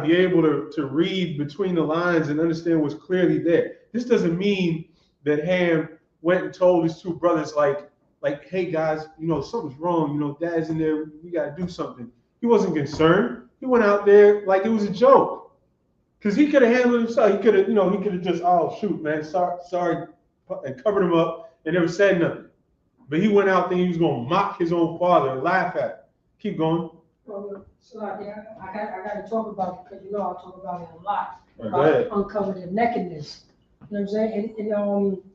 be able to read between the lines and understand what's clearly there. This doesn't mean that Ham went and told his two brothers like, hey guys, something's wrong. Dad's in there. We gotta do something. He wasn't concerned. He went out there like it was a joke, because he could have handled himself. He could have just, oh shoot, man, sorry, and covered him up and never said nothing. But he went out there. He was gonna mock his own father and laugh at him. Keep going. Well, so I got to talk about, because I talk about it a lot. Right, about go ahead. Uncover the nakedness. You know what I'm saying? And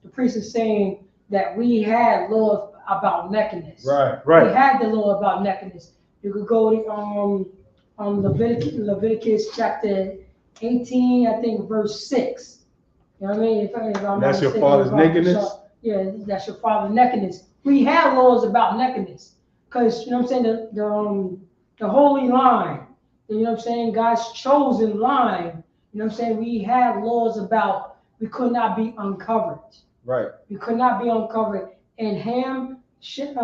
the priest is saying that we had law about nakedness. Right. We had the law about nakedness. You could go to Leviticus chapter 18, I think, verse 6. You know what I mean? If I'm That's not your mistaken, father's nakedness? Yeah, that's your father's nakedness. We have laws about nakedness. Because, you know what I'm saying, the holy line, you know what I'm saying, God's chosen line, you know what I'm saying, we have laws about we could not be uncovered. Right. We could not be uncovered. And Ham, Shem,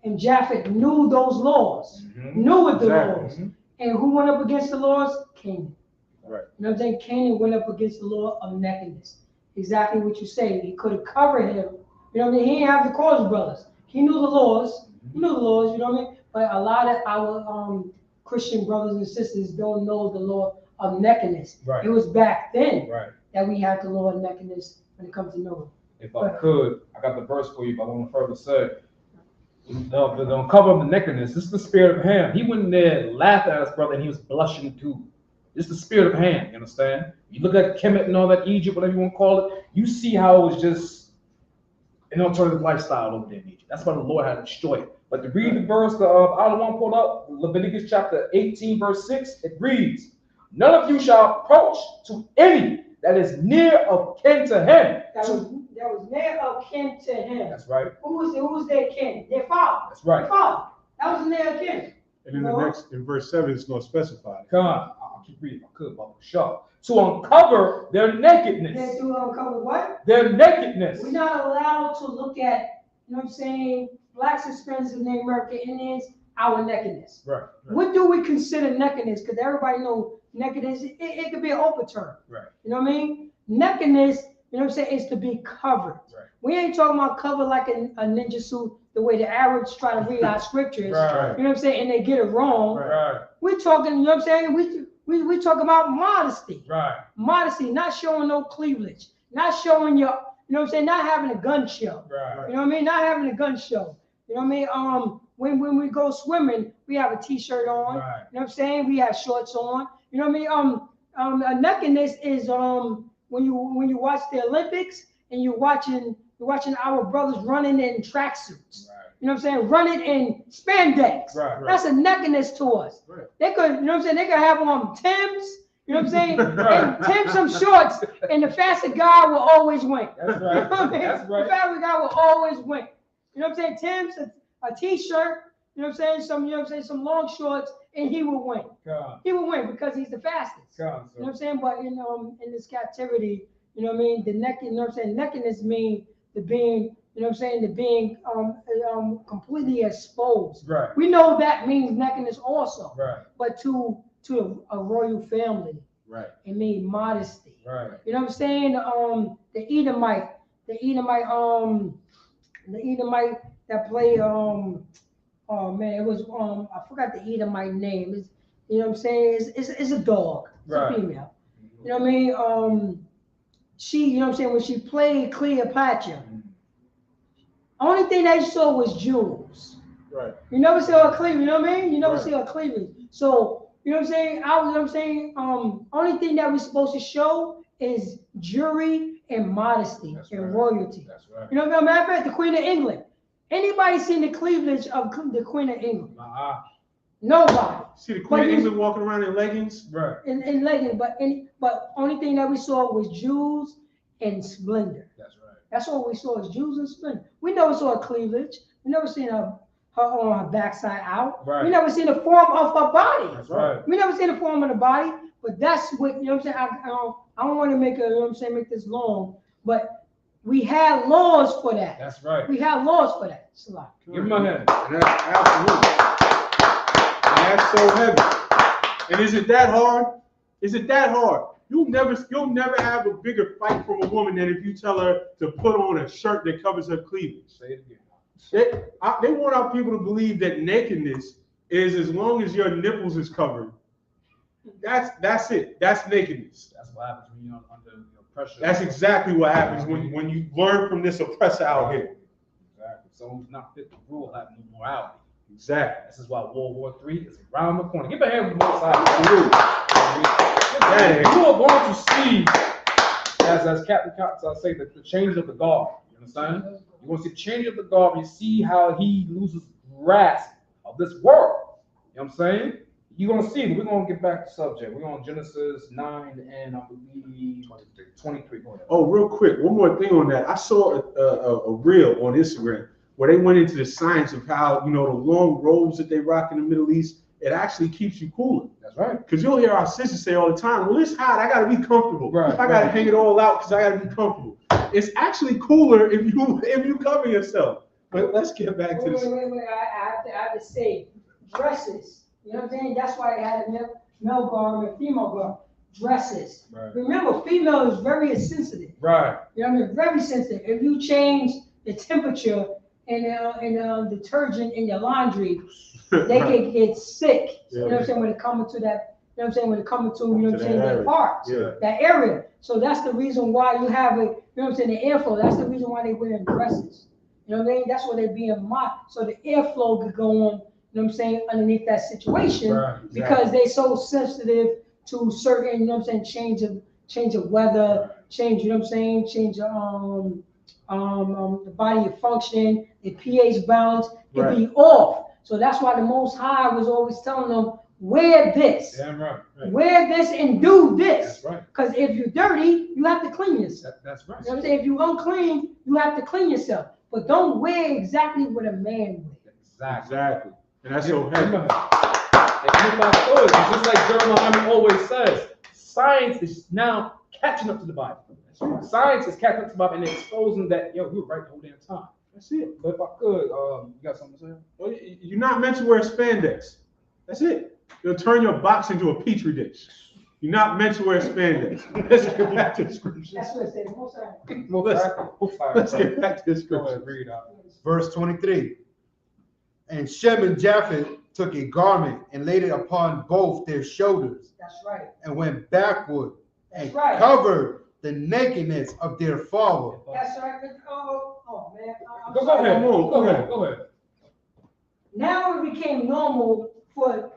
and Japheth knew those laws, knew what the laws. And who went up against the laws? Canaan. Right. You know what I'm saying? Canaan went up against the law of nakedness. Exactly what you say. He could have covered him. You know what I mean? He didn't have to call his brothers. He knew the laws. He knew the laws, you know what I mean? But a lot of our Christian brothers and sisters don't know the law of nakedness. Right. It was back then that we had the law of nakedness when it comes to Noah. If I could, I got the verse for you, but I want to further say, the uncover of the nakedness, this is the spirit of Ham. He went in there, laughed at his brother, and he was blushing too. This is the spirit of Ham, you understand? You look at Kemet and all that, Egypt, whatever you want to call it, you see how it was just an alternative lifestyle over there in Egypt. That's why the Lord had to destroy it. But to read the verse, I don't want to pull up, Leviticus chapter 18, verse 6, it reads, none of you shall approach to any that is near of kin to him. That was near of kin to him. That's right. Who was their kin? Their father. That's right. Their father. That was near of kin. And in verse 7, it's going to specify. Come on, I'll keep reading if I could, but sure. To uncover their nakedness. To uncover what? Their nakedness. We're not allowed to look at, you know what I'm saying, blacks, Hispanics, and Native American Indians, our nakedness. Right. What do we consider nakedness? Because everybody knows nakedness, it could be an open term. Right. You know what I mean? Nakedness, you know what I'm saying, is to be covered. Right. We ain't talking about covered like a ninja suit, the way the Arabs try to read our scriptures. Right. You know what I'm saying? And they get it wrong. Right. We're talking, you know what I'm saying? We talk about modesty. Right. Modesty, not showing no cleavage, not showing your, you know what I'm saying, not having a gun show. Right. You know what I mean? Not having a gun show. You know what I mean? When we go swimming, we have a t-shirt on. Right. You know what I'm saying? We have shorts on. You know what I mean? Nakedness is when you watch the Olympics and you're watching our brothers running in tracksuits. Right. You know what I'm saying? Running in spandex. Right. That's a nakedness to us. Right. They could, you know what I'm saying? They could have on Timbs. You know what I'm saying? And Tim some shorts, and the faster guy will always win. That's right. You know what I mean? That's right. The faster guy will always win. You know what I'm saying? Tim's a t-shirt, you know what I'm saying? Some long shorts, and he will win. God. He will win because he's the fastest. God, you know what I'm saying? But in this captivity, you know what I mean? The naked, you know what I'm saying? Nakedness means the being, you know what I'm saying? The being completely exposed. Right. We know that means nakedness also. Right. But to a royal family, right, it means modesty. Right. You know what I'm saying? The Edomite that played oh man, it was I forgot the Edomite name. It's, you know what I'm saying? It's a dog. It's a female. You know what I mean? She, you know what I'm saying, when she played Cleopatra, only thing that you saw was jewels. Right. You never saw her cleavage, you know what I mean? You never see her cleavage. So, you know what I'm saying? You know what I'm saying? Only thing that we're supposed to show is jewelry and modesty and royalty. That's right. You know what I mean? Matter of fact, the Queen of England. Anybody seen the cleavage of the Queen of England? Nobody. See the Queen of England walking around in leggings? Right. In leggings, but only thing that we saw was jewels and splendor. That's right. That's all we saw is jewels and splendor. We never saw a cleavage. We never seen her on her backside out. Right. We never seen the form of her body. That's right. We never seen the form of the body, but that's what, you know what I'm saying? I don't want to make make this long, but we had laws for that. That's right. We have laws for that. Salah. Give him a hand. Absolutely. And that's so heavy. And is it that hard? Is it that hard? You'll never have a bigger fight from a woman than if you tell her to put on a shirt that covers her cleavage. Say it again. They want our people to believe that nakedness is as long as your nipples is covered. That's it. That's nakedness. That's what happens when you're under pressure. That's exactly what happens when you learn from this oppressor out here. Exactly. Someone who's not fit to rule have no morality. Exactly. This is why World War III is around the corner. Give a hand with the Most High. You are going to see, as Captain Cox say, the change of the guard. You understand? You're going to see the change of the guard. You see how he loses grasp of this world. You know what I'm saying? You're gonna see, we're gonna get back to subject. We're on Genesis 9 and I believe 23. Oh, real quick, one more thing on that. I saw a reel on Instagram where they went into the science of how, the long robes that they rock in the Middle East, it actually keeps you cooler. That's right. Because you'll hear our sisters say all the time, well, it's hot, I gotta be comfortable. Right, I gotta hang it all out because I gotta be comfortable. It's actually cooler if you cover yourself. But let's get back to this. Wait. I have to say, dresses. You know what I'm saying? That's why I had a male garment, female garment. Dresses. Right. Remember, female is very sensitive. Right. You know what I mean? Very sensitive. If you change the temperature in detergent in your laundry, they can get sick. Yeah. You know what I'm saying? When it comes to that, you know what I'm saying? When it comes to, that part, Yeah. that area. So that's the reason why you have it, the airflow. That's the reason why they wear dresses. You know what I mean? That's why they being mocked. So the airflow could go on, underneath that situation. Right, exactly. Because they're so sensitive to certain, change of weather, change of the body of function, the pH balance can be off. So that's why the Most High was always telling them, wear this. Yeah, right. Wear this and do this. That's right. Because if you're dirty, you have to clean yourself. That's right. You know what I'm saying? If you're unclean, you have to clean yourself. But don't wear exactly what a man wears. Exactly. And that's so heavy. It's just like Jeremiah always says, science is now catching up to the Bible. Science is catching up to the Bible and exposing that, we were right the whole damn time. That's it. But if I could, you got something to say? Well, you're not meant to wear spandex. That's it. You'll turn your box into a petri dish. You're not meant to wear spandex. Let's get back to the scriptures. That's what it says. Let's get back to the scriptures. Verse 23. And Shem and Japheth took a garment and laid it upon both their shoulders. That's right. And went backward and right. covered the nakedness of their father. That's right. Oh man. Go ahead. Now it became normal for,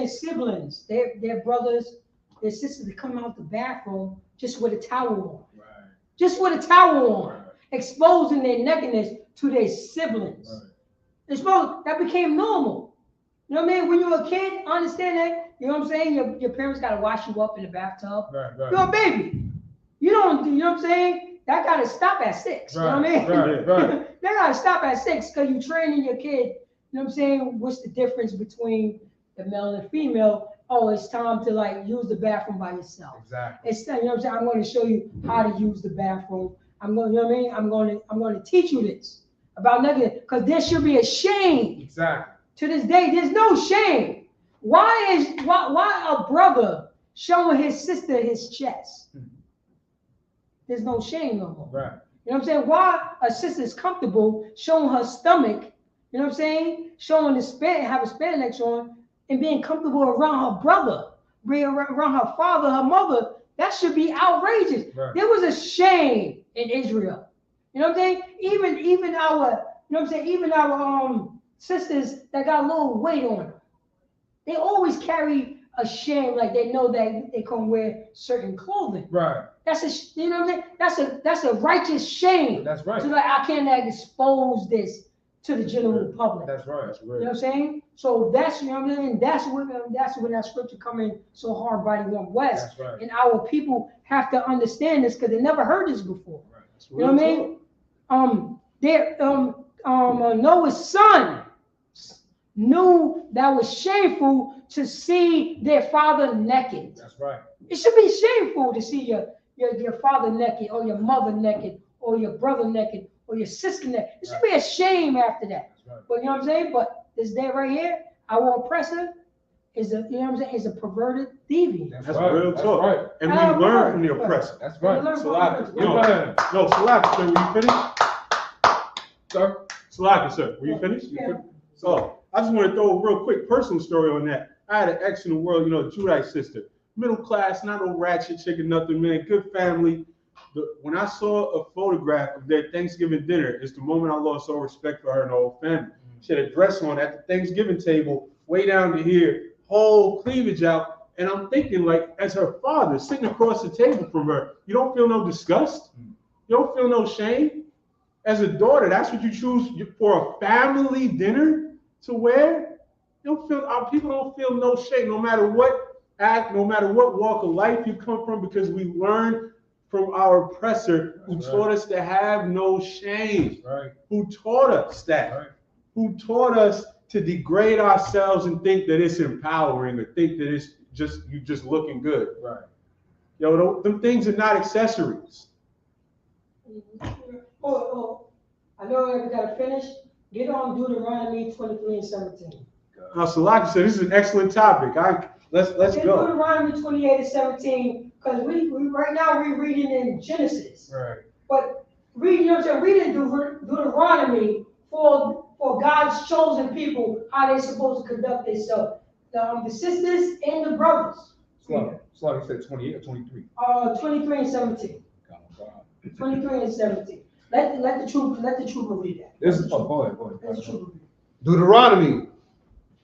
siblings, their brothers, their sisters to come out the bathroom just with a towel on. Right. Just with a towel on, exposing their nakedness to their siblings. Right. That became normal. You know what I mean? When you're a kid, understand that. You know what I'm saying? Your parents got to wash you up in the bathtub. Right. You're a baby. You don't, you know what I'm saying? That got to stop at 6. Right. You know what I mean? Right. That got to stop at 6 because you're training your kid. You know what I'm saying? What's the difference between the male and the female? Oh, it's time to use the bathroom by yourself. Exactly. It's, you know what I'm saying? I'm going to show you how to use the bathroom. I'm going, you know what I mean? I'm going to teach you this about negative, because there should be a shame. Exactly. To this day, there's no shame. Why a brother showing his sister his chest? There's no shame no more. Right. You know what I'm saying? Why a sister is comfortable showing her stomach, you know what I'm saying? Showing have a spandex on and being comfortable around her brother, around her father, her mother. That should be outrageous. Right. There was a shame in Israel. You know what I'm saying? Even our, you know what I'm saying? Even our sisters that got a little weight on them, they always carry a shame, like they know that they can wear certain clothing. Right. That's a, you know what I'm saying? That's a righteous shame. That's right. So I can't expose this to the general public. That's right. That's right. You know what I'm saying? So that's, you know what I mean? That's when that scripture coming so hard by the one West. That's right. And our people have to understand this because they never heard this before. Right. That's You know what I mean? Noah's son knew that was shameful to see their father naked. That's right. It should be shameful to see your father naked, or your mother naked, or your brother naked, or your sister naked. It should be a shame after that. Right. But you know what I'm saying? But this day right here, our oppressor is a, you know what I'm saying, is a perverted deviant. That's right. Real talk. Right. And we learn from the oppressor. That's right. Salaka. No, Salaka, sir, were you finished? Sir? Salaka, sir, were you finished? Yeah. So I just want to throw a real quick personal story on that. I had an ex in the world, Judite sister. Middle class, not no ratchet chick or nothing, man. Good family. When I saw a photograph of their Thanksgiving dinner, it's the moment I lost all respect for her and the whole family. She had a dress on at the Thanksgiving table, way down to here, whole cleavage out. And I'm thinking, as her father sitting across the table from her, you don't feel no disgust? You don't feel no shame? As a daughter, that's what you choose for a family dinner to wear? People don't feel no shame, no matter what act, no matter what walk of life you come from, because we learned from our oppressor who taught us to have no shame, who taught us that, who taught us to degrade ourselves and think that it's empowering, or think that it's just you just looking good. Yo, them things are not accessories. I know we gotta finish. Get on Deuteronomy 23:17. So like I said, this is an excellent topic. Let's go. Deuteronomy 28:17, because we right now we're reading in Genesis. But reading Deuteronomy for God's chosen people, how they're supposed to conduct themselves. The sisters and the brothers. So you said 28 or 23? 23 and 17. 23 and 17. Let the trooper read that. Go ahead. Deuteronomy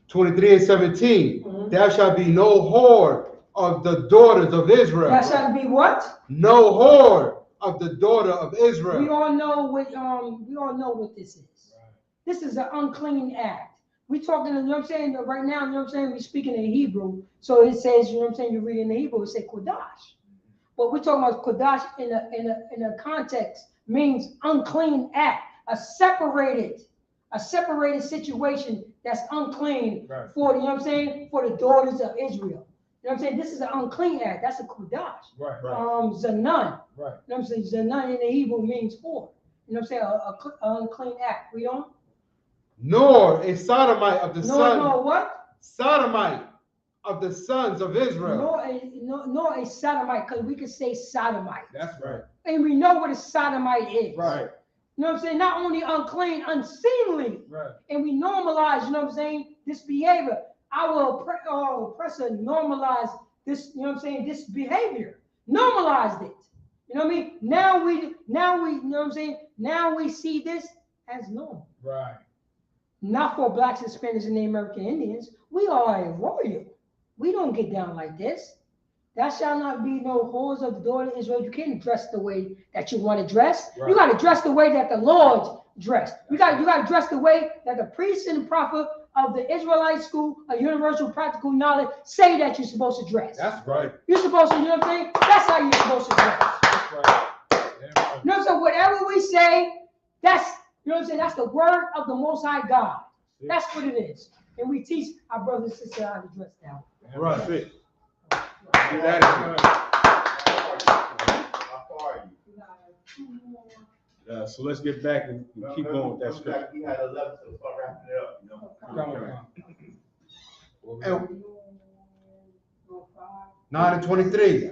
23:17. Mm-hmm. There shall be no whore of the daughters of Israel. There shall be what? No whore of the daughter of Israel. We all know what this is. This is an unclean act. We talking, you know what I'm saying, right now, you know what I'm saying, we're speaking in Hebrew. So it says, you know what I'm saying, you're reading the Hebrew, it says Kodash. But we're talking about Kodash in a context means unclean act, a separated situation that's unclean for the, you know what I'm saying, for the daughters of Israel. You know what I'm saying? This is an unclean act. That's a Kodash. Zanan. You know what I'm saying? Zanan in the Hebrew means whore. You know what I'm saying? An unclean act. We don't? Nor a sodomite of the sons. Nor what? Sodomite of the sons of Israel. Nor a sodomite, because we could say sodomite. That's right. And we know what a sodomite is. Right. You know what I'm saying? Not only unclean, unseemly. Right. And we normalize, you know what I'm saying, this behavior. Our oppressor normalized this, you know what I'm saying, this behavior. Normalized it. You know what I mean? Now we, you know what I'm saying? Now we see this as normal. Right. Not for blacks, Hispanics, and the American Indians. We are a royal. We don't get down like this. That shall not be no whores of the daughter of Israel. You can't dress the way that you want to dress. Right. You got to dress the way that the Lord dressed. You got to dress the way that the priest and the prophet of the Israelite school of universal practical knowledge say that you're supposed to dress. That's right. You're supposed to, you know what I'm saying? That's how you're supposed to dress. That's right. Yeah. You know, so whatever we say, that's, you know what I'm saying? That's the word of the Most High God. That's what it is. And we teach our brothers and sisters how to dress now. Right. So let's get back and keep going with that scripture. We had 11, so start wrapping it up. You know? And 9 and 23.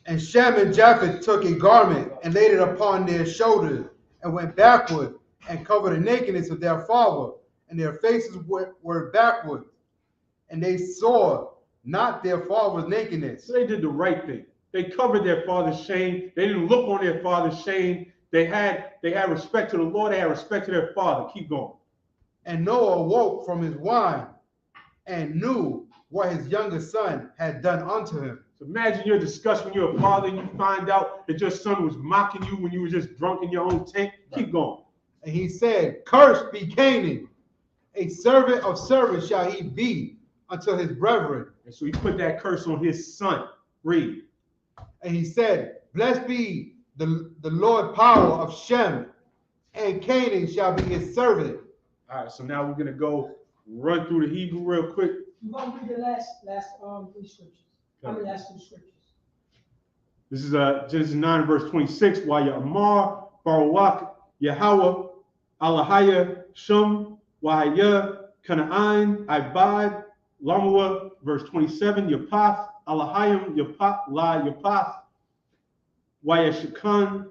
And Shem and Japheth took a garment and laid it upon their shoulders and went backward and covered the nakedness of their father, and their faces were backward, and they saw not their father's nakedness. So they did the right thing. They covered their father's shame. They didn't look on their father's shame. They had respect to the Lord. They had respect to their father. Keep going. And Noah awoke from his wine and knew what his youngest son had done unto him. So imagine you're discussing with your father and you find out that your son was mocking you when you were just drunk in your own tent. Keep going. And he said, "Cursed be Canaan, a servant of servants shall he be unto his brethren." And so he put that curse on his son. Read. And he said, "Blessed be the Lord power of Shem, and Canaan shall be his servant." All right, so now we're going to go run through the Hebrew real quick. You're going to read the last 3 scriptures. I mean, last 2 scriptures. This is Genesis 9, verse 26. While Amar, Barawak, Yahweh, Alahaya, Shum, Wahaya, Kanaan, Ibad, Lamua, verse 27. Yapath, Alahayim, Yapath, La Yapath, Wayashakan,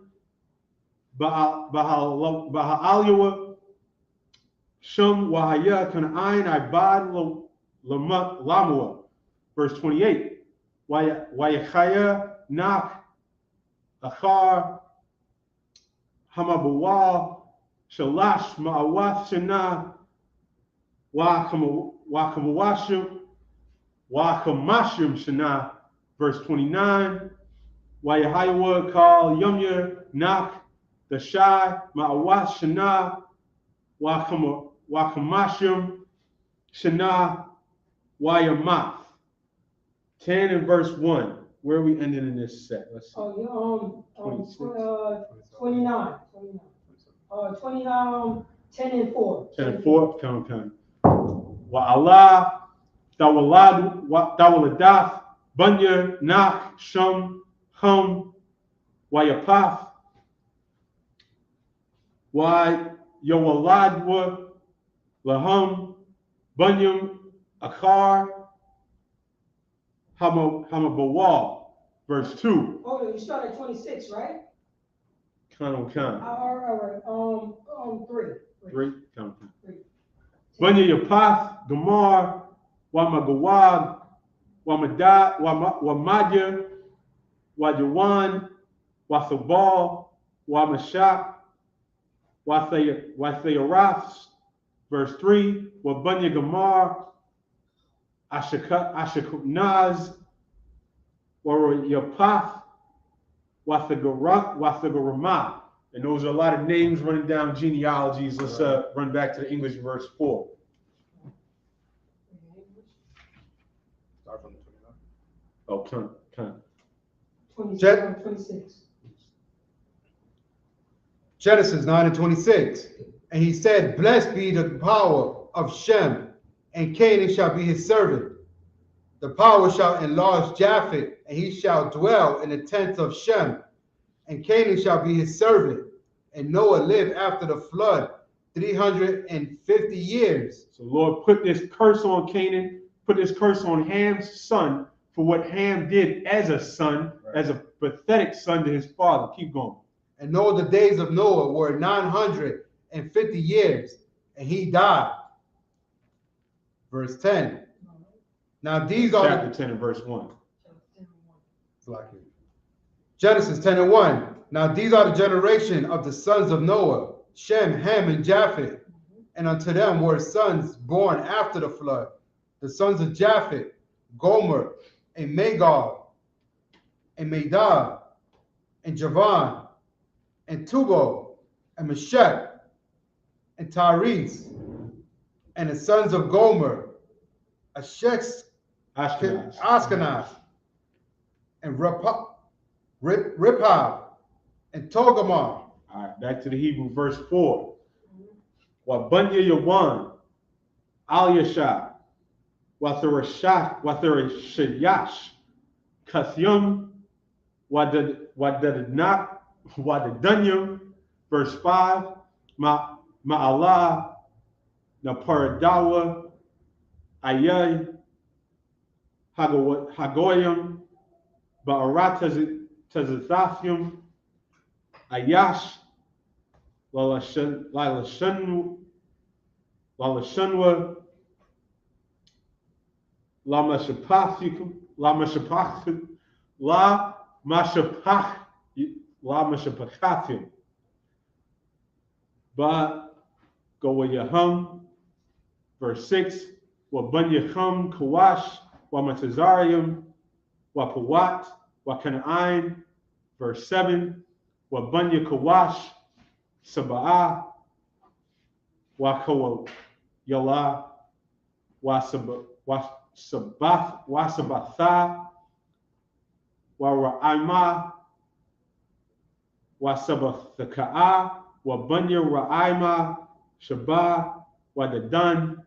Baha'aliwa, Shum, Wahaya, Kanaan, Ibad, Lamua, verse 28. Wayachaya, Nak, Achar, Hamabawal, Shalash, Ma'awath, Shana, Wakamawashim, Shana, verse 29. Wayahayawa, Kal, Yumya, Nak, Dashai, Ma'awath, Shana, Wakamashim, Shana Wayamath. 10 and verse 1. Where are we ending in this set? Let's see. 29. 10 and 4. 10 and 4. Come. Wa Allah, Dawaladath, Bunya, Nak, Shum, Hum, Wayapath, Wa Yowaladwa, Lahum, Bunyum, Akar, Hamabawal. Verse 2. Oh, you start at 26, right? All right. 3. Bunya Yapath, Gamar, Wamagawag, Wamadya, Wajawan, Wasabal, Wamashak, Wathayaraths. Verse 3. Wabunya Gamar, Ashaknaz, Yapath, Wathagaramah. And those are a lot of names running down genealogies. Let's run back to the English verse 4. Start from the 29. Oh, come. 26. Genesis 9 and 26. And he said, blessed be the power of Shem, and Canaan shall be his servant. The power shall enlarge Japheth, and he shall dwell in the tents of Shem, and Canaan shall be his servant. And Noah lived after the flood 350 years. So Lord put this curse on Canaan, put this curse on Ham's son for what Ham did as a son, as a pathetic son to his father. Keep going. And all the days of Noah were 950 years, and he died. Verse 10. Now these are chapter 10 and verse 1. Genesis 10 and 1. Now these are the generation of the sons of Noah, Shem, Ham, and Japheth. And unto them were sons born after the flood. The sons of Japheth, Gomer, and Magog, and Madab, and Javan, and Tubal, and Meshech, and Tyrese. And the sons of Gomer, Ashkenaz, and Riphab, and Togarmah. All right, back to the Hebrew, verse 4. Wabunya Yawan, Al Yashah, Watharashayash, Kathyum, Wadadanyum. Verse 5. Ma'alah, Naparadawa, Ayay, Hagoyim, Ba'aratazathathim, Ayash, Lalashanwa, Lamashapakathim, Ba Goyahum. Verse 6. Wabunyahum Kawash, Wamatazarium, Wapawat, Wakanaim. Verse 7. Wabunya Kawash, Sabah, Wakawa Yala, Wasabatha, Wara'ima, Wasabathaka'a, Wabunya Ra'ima, Shabah, Wadadan.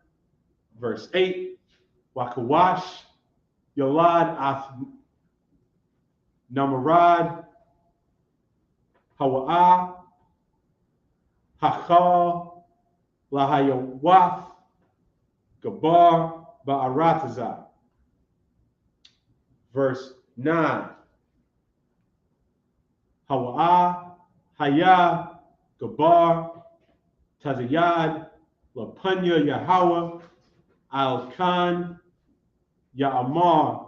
Verse 8. Wakawash, Yolad, Namarad, Hawa'ah, Hachal, Lahayawath, Gabar, Ba'aratazah. Verse 9. Hawa'ah, Haya, Gabar, Tazayad, Lapunya, Yahweh, Al-Khan, Ya'amar,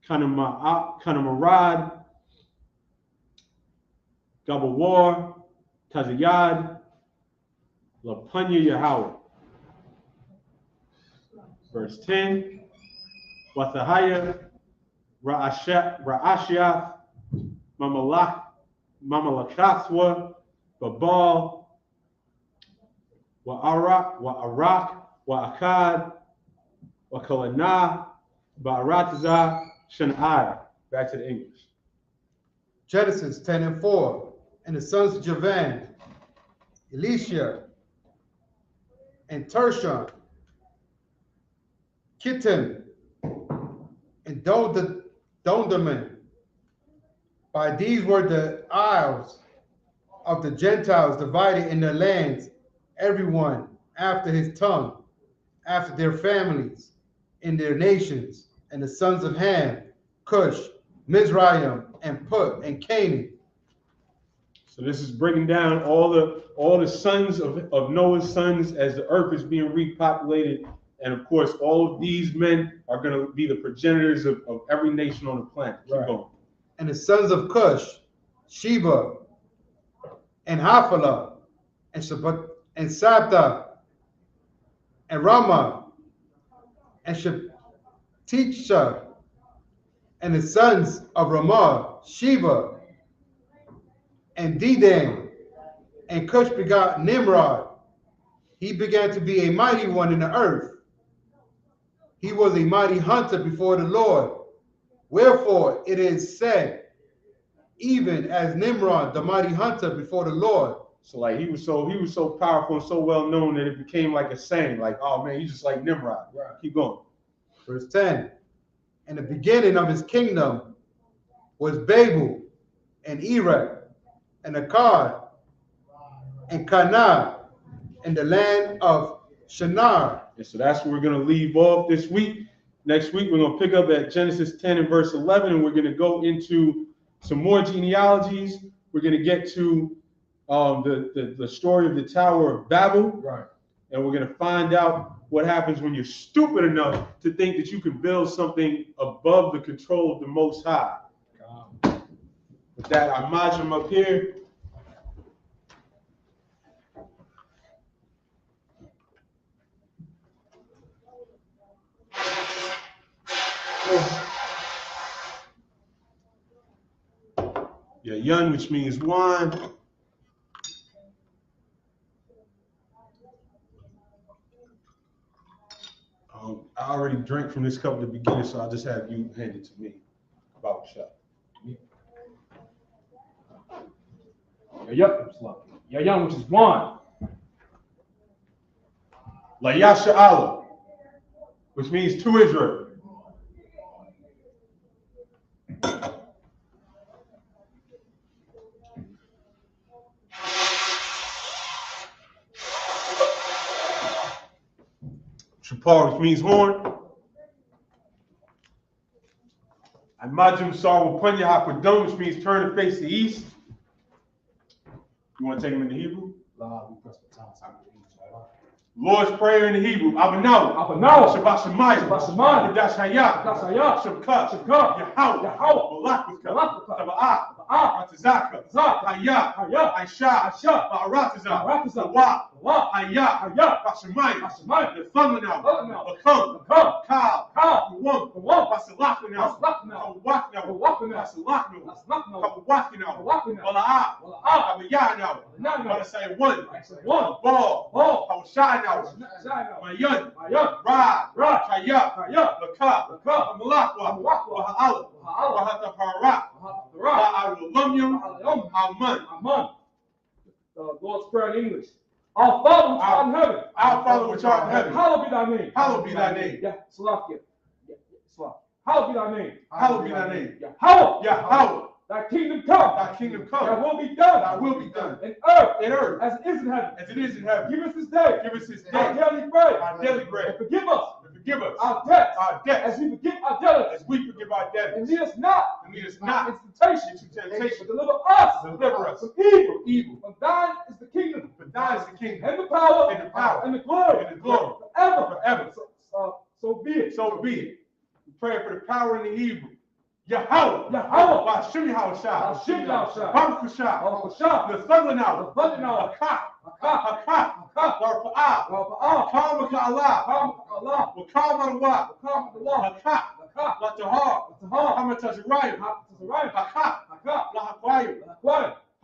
Kanamarad, Gabawar, Tazayad, Lapunya, Yahweh. Verse 10. Wathahaya, Ra'ashiath, Mamalakathwa, Babal, Wa'arak, Wa'akad, Wakalana, Ba'arataza, Shan'ai. Back to the English. Genesis 10:4. And the sons of Javan, Elisha, and Tershon, Kittim, and Dondaman. By these were the isles of the Gentiles divided in their lands, everyone after his tongue, after their families, in their nations. And the sons of Ham, Cush, Mizraim, and Put, and Canaan. So this is breaking down all the sons of Noah's sons as the earth is being repopulated. And of course, all of these men are going to be the progenitors of every nation on the planet. Keep going. And the sons of Cush, Sheba, and Haphalah, and Sabta, and Ramah, and Shetisha, and the sons of Ramah, Sheba, and Dedan, and Cush begot Nimrod. He began to be a mighty one in the earth. He was a mighty hunter before the Lord. Wherefore it is said, even as Nimrod, the mighty hunter before the Lord. So like he was so powerful and so well known that it became like a saying, like, oh man, he's just like Nimrod. Right. Keep going. Verse 10. And the beginning of his kingdom was Babel, and Erech, and Akkad, and Canaan, and the land of Shinar. And so that's where we're going to leave off this week. Next week, we're going to pick up at Genesis 10 and verse 11, and we're going to go into some more genealogies. We're going to get to the story of the Tower of Babel. Right. And we're going to find out what happens when you're stupid enough to think that you can build something above the control of the Most High. With that, I march him up here. Yeah, yun, which means one. I already drank from this cup at the beginning, so I'll just have you hand it to me. About shot. Yep, yun, which is one. La Yasha Allah, which means to Israel. Shapar, which means horn. Imajim Sarwa Punya Hapadon, which means turn to face the east. You want to take them into Hebrew? Lord's Prayer in the Hebrew. Abanaw. Shabbat Shemayim. Kadash Hayah. Shabkat. Yahweh. Malakika. Taba'ah. Atazaka. Hayah. Aisha. Ba'arataza. Wa. Hayah. Bashemayim. The Thumbnail. Bakam. Kal. Wum. Basalakinaw. Basalakinaw. Basalakinaw. Bala'ah. Abayanaw. Balasay one. Ball. Hawashanaw. Mayun. Ra. Kaya. Laka. Malakwa. Waha'ala. Wahatapara. Wa'arulumyum. Aman. Lord's Prayer in English. Our Father which art in heaven. Our Father which art in heaven. Hallowed be thy name. Hallowed be thy name. Yeah, Salakia. Hallowed be thy name. Hallowed be thy name. Yahweh. Thy kingdom come. Thy kingdom come. Thy will be done. Thy will be done. In earth. In earth. As it is in heaven. As it is in heaven. Give us this day. Give us this day. Our daily bread. Our daily bread. And forgive us. And forgive us. Our debts. Our debts. As we forgive our debtors. As we forgive our debtors. And lead us not. And lead us not into temptation. But deliver us. Deliver us from evil. Evil. For thine is the kingdom. For thine is the kingdom. And the power. And the power. And the glory. And the glory. Forever. Forever. So be it. So be it. We pray for the power in the Hebrew. Yahweh. Washim Yahushua. Washim Yahushua. Baruch the Thumbnail. Hakah. Warfa'ah. Kama Ka'Allah. Wakama Wa. Hakah. Latahar. Hamatazarayim. Hakah. Lahakwayim.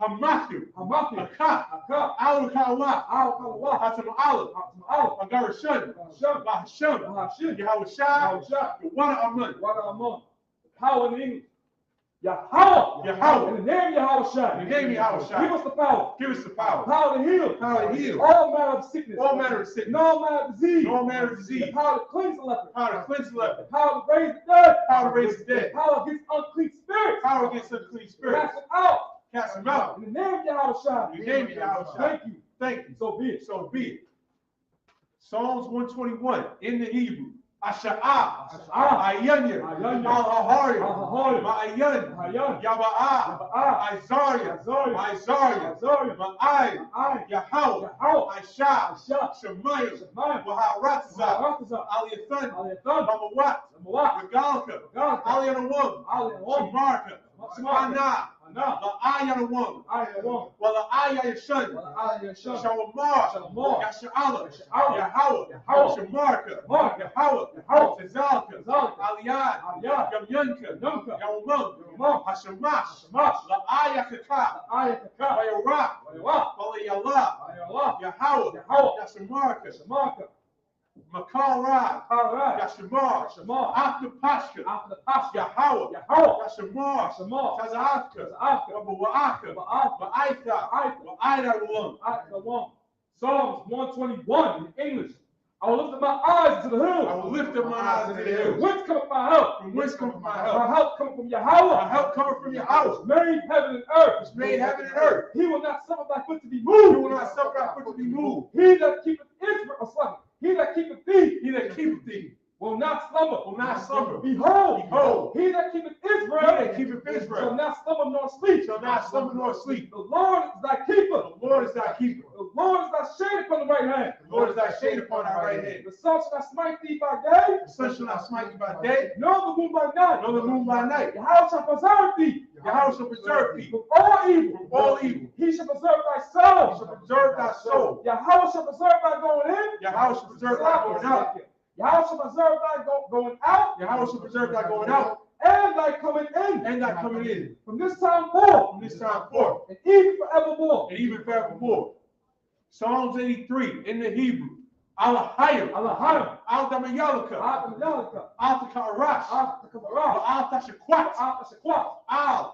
Hamathu, Hamathi, Akah, Akah, Al-Kawa, Al-Kawa, Hatam-Aleph, Al-Aleph, Agarashun, Hashem, Bahasham, Hashem, Yahweh Shai, Yahweh, the one Amun, what among the power in English. Yahweh, Yahweh, in the name of Yahweh Shai. in the name of Yahweh Shai. Give us the power. Give us the power. Power to heal. Power to heal. All manner of sickness. All manner of sickness. No manner of disease. No manner of disease. The power to cleanse the leper. Power to cleanse the leper. Power to raise the dead. Power to raise the dead. Power against unclean spirits. Power against unclean spirits. Cast them out. Cast them out. In the name of Yahweh Shai. In the name of Yahweh Shai. Thank you. Thank you. So be it. So be it. Psalms 121 in the Hebrew. Asha'ah, Ayanya, Al-Haharim, Ma'ayan, Yaba'ah, Isaiah, Ma'ay, Yahweh, Aisha, Shemayim, Waharatza, Aliyathan, Mamawat, Regalka, Aliyanawam, Shamarka, Shemana, La'ayanawam, Wala'ayashan, Shawamar, Yasha'ala, Yahweh, Shamarka, Yahweh, Tazalka, Aliyad, Yamyanka, Yawamam, Hashamash, La'ayakaka, Wayarak, Walayallah, Yahweh, Yashamarka, Makarad, Yashamar, after Pascha, Yahweh, Yashamar, Tazalka, Wa'aka, Wa'aita, Wa'aida, Psalms 121 in English. I will lift up my eyes to the hills. I will lift up my eyes to the hills. Whence cometh my help? From whence cometh my My help? help cometh from Yahweh. My help cometh from your house. Made heaven and earth. Which made heaven and earth. He will not suffer thy foot to be moved. You will not suffer thy foot to be moved. He that keepeth Israel, he that keepeth thee, He that keepeth thee will not slumber. will not slumber. Behold, he that keepeth Israel, He that keepeth Israel shall not slumber nor sleep. shall not slumber nor sleep. The Lord is thy keeper. The Lord is thy keeper. The Lord is thy shade upon the right hand. The Lord is thy shade upon thy right hand. The sun shall not smite thee by day, The sun shall not smite thee by day, nor the moon by night. nor the moon by night. Yahweh shall preserve thee Yahweh shall preserve thee from all evil. from all evil. He shall preserve thy He soul. shall preserve thy soul. Yahweh shall preserve thy going in. Yahweh shall preserve thy going out. Yahweh shall preserve thy going out. Yahweh shall preserve thy going out And thy coming in. and thy coming in. From this time forth. From this time forth And even forevermore. and even forevermore. Psalms 83 in the Hebrew. Al-Hayim, Allahayim. Al-Damayalaka, Al-Yalaka. Al-Takarash, Al-Takabara. Al-Tashakwat, Al-Shakwat.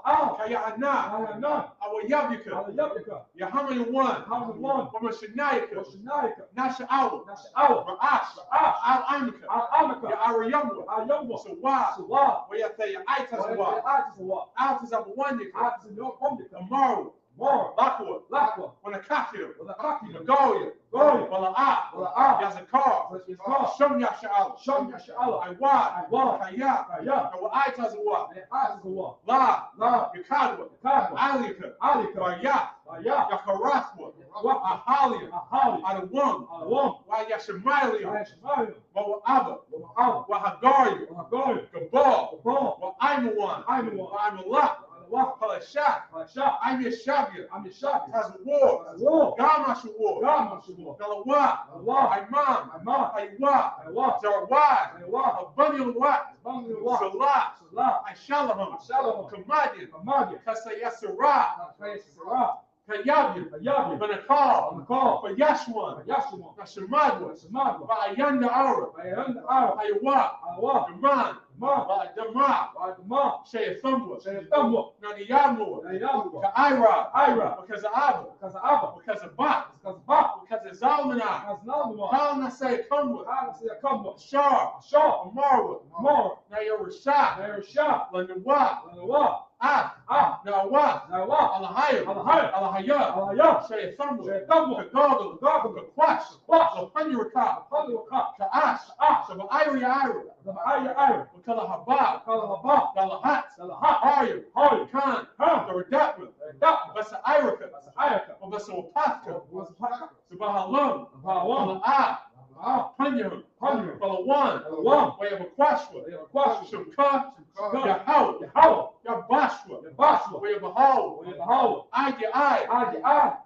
Al-Kayana, Al-Yanan. Al-Yabyaka, Al-Yabika. Yahamayawan, Al-Yawan. Wamashanayaka, Al-Shanayika. Nasha'awa, Nasha'awa. Ra'ash, Al-Amika, Al-Amika. Ya'arayamwa, Al-Yamwa. Sawab, Sawab. Wayataya Aitazawab, Al-Yawan. Al-Tazabawandika, Al-Yawan. Amaru, More. Lakwa, Lakwa. Wanakakir, Al-Akaki. Magalia, Goya. Wala'ah, Wala'ah. Yazakar, Yazakar. Shum Yasha'al, Shom Yasha'ala. Iwad, Iwad. Kaya, Kaya. Aitazawab, Al-Yawan. La, La. Yakadwa, Yakadwa. Alika, Alika. Bayat, Kaya. Yakarathwa, Yakarathwa. Ahalia, Ahali. Adawam, Al-Yawan. Wayashamalia, Al-Yashmalim. Wa'aba, Al-Yawan. Wahagaria, Al-Yawan. Gabal, Al-Yawan. Wa'aimawan, Aimawan. Wa'aimalak, Palashat, Al-Shah. I'm your Shabia, I'm the Shabbat. has a war, War. Gamash war, God, Mashua. Galawa, Allah. Imam, Imam. Aywa, Allah. Zarwad, Allah. Abunyan Wat, Bangli Allah. Salah, Salah. Aishalaham, Shalom. Kamadian, Amadia. Kasayasara, Sarah. Kayabia, Ayabia. Benakal, Nakal. Bayashwan, Yashua. Nashamadwa, Samadwa. Bayanda Ara, Ayanda Ara. Aywa, Awa. Daman, Ma. Dama, Adama. Shayathumwa, Shayathamwa. Naniyamur, Ayamwa. Kaira, Ira. because of Abba, Because of Abba. because of Bat, Because of Ba. because of Zalmanah, Because Nalma. Kal Nasay Kumwa, Kana siya kamwa. Shar, Shah. Amarwa, More. Nayo Rashad, Nair Shah. Lanawa, Lanawa. Ah, Ah. Nawa, Nawa. Alahayim, Alahayim. Alahayah, Alaya. Shayathumwa, Shayathamwa. Kagoggle, Kakwash, Kwash. Lapanuraka, Apollo Ka. Kaash, Ah. Shabairi Ira, The Aya Ira. Kalahabab, Kala Haba. Galahat, Salaha. Arya, Hari. Khan, Khan. Doradatma, That. Basa Irika, That's Ayaka. Basa Wapatka, Was Paka. Subahalum, Bahawan. Ah, Ah. Punyam, Punyam. Balawan, Balawan. Wayabakwashwa, Kwash. Shumka, Shumka. Yahau, Yahweh. Yabashwa, Bashwa. Wayabahal, Bahawa. Aya, Adi.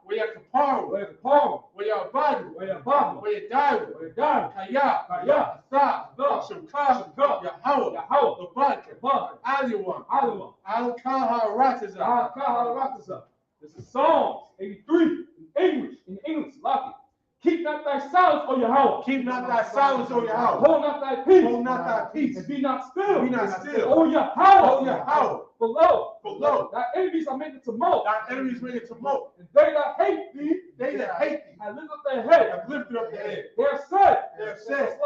Wayakaparu, Paul. Wayabadu, Baba. Wayadawu, Dan. Kaya, Kaya. Tha, Tha. Shumka, Shumka. Yahau, Yahweh. Labaka, Baba. Aliwan, Alwa. Al-Kaha Ratiza, Kaha Ratasa. This is Psalms 83 in English. Lock it. Keep not thy silence, O Yahweh. Keep not thy silence, O Yahweh. Hold not thy peace. Hold not thy peace. And be not still. Be not still. O Yahweh. O Yahweh. Below. Thy enemies are making tumult. Thy enemies making tumult. And they that hate thee. They that hate thee. Have lifted up their head. Have lifted up their head. They have said. They have said.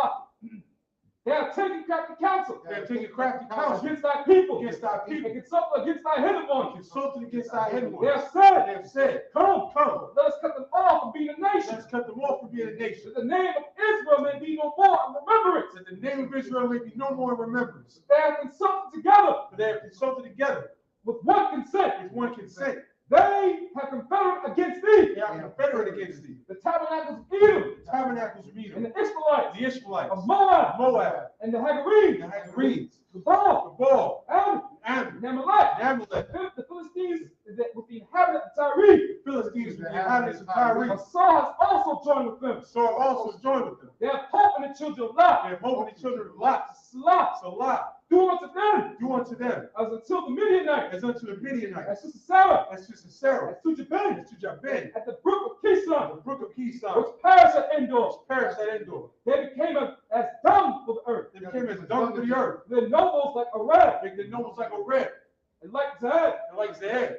They have taken crafty counsel. They have taken crafty counsel Against thy people. Against thy people. And consulted against thy hidden ones. Consulted against thy hidden ones. They have said. They have said. Come. Come. Let us cut them off from being a nation. Let us cut them off from being a nation. That the name of Israel may be no more in remembrance. That the name of Israel may be no more in remembrance. They have consulted together. But they have consulted together. With one consent. With one consent. They have confederate against thee. They are confederate against thee. The tabernacles of Edom. The tabernacles of Edom. And the Ishmaelites. The Ishmaelites. Of Moab. Moab. And the Hagarenes. The Hagarenes. The Baal. And Amalek. The Philistines with the inhabitants of Tyre. Philistines with the inhabitants of Tyre. Saul has also joined with them. Saul also joined with them. They have hope in the children of Lot. They have hope in the children of Lot. Salah. Do unto them. Do unto them. As until the Midianites. As unto the Midianites. As Sister Sarah. As Sister Sarah. As to Jabin. As to Jabin. At the brook of Kishon. The brook of Kishon. Which perished at Endor. Which perished at Endor. They became as dung for the earth. They became as dung for the earth. Their nobles like a red. Make their nobles like a red. And like Zed. And like Zed.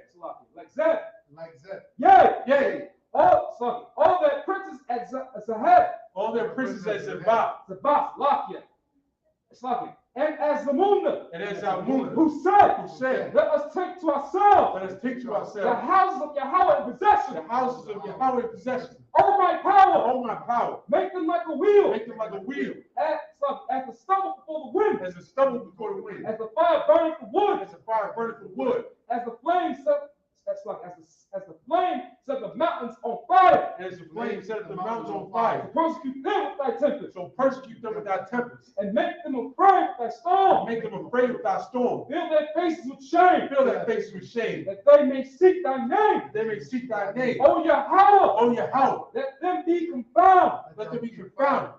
Like Zed. Like Zed. Yea. All their princes at Zahed. All their princes at Zabbath. Lakia. And as Zamunda. And as Zamunda. Who said, let us take to ourselves. Let us take to ourselves. The houses of Yahweh in possession. The houses of Yahweh in possession. Oh my power. Oh my power. Make them like a wheel. Make them like a wheel. As the stubble before the wind. As the stubble before the wind. As the fire burning for wood. As the fire burning for wood. As the flame as the flame set the mountains on fire. As the flame set the mountains on fire. To persecute them with thy tempest. So persecute them with thy tempest. And make them afraid with thy storm. Make them afraid with thy storm. Fill their faces with shame. Fill their faces with shame. That they may seek thy name. They may seek thy name. O Yahweh. O Yahweh. Let them be confounded. Let them be confounded.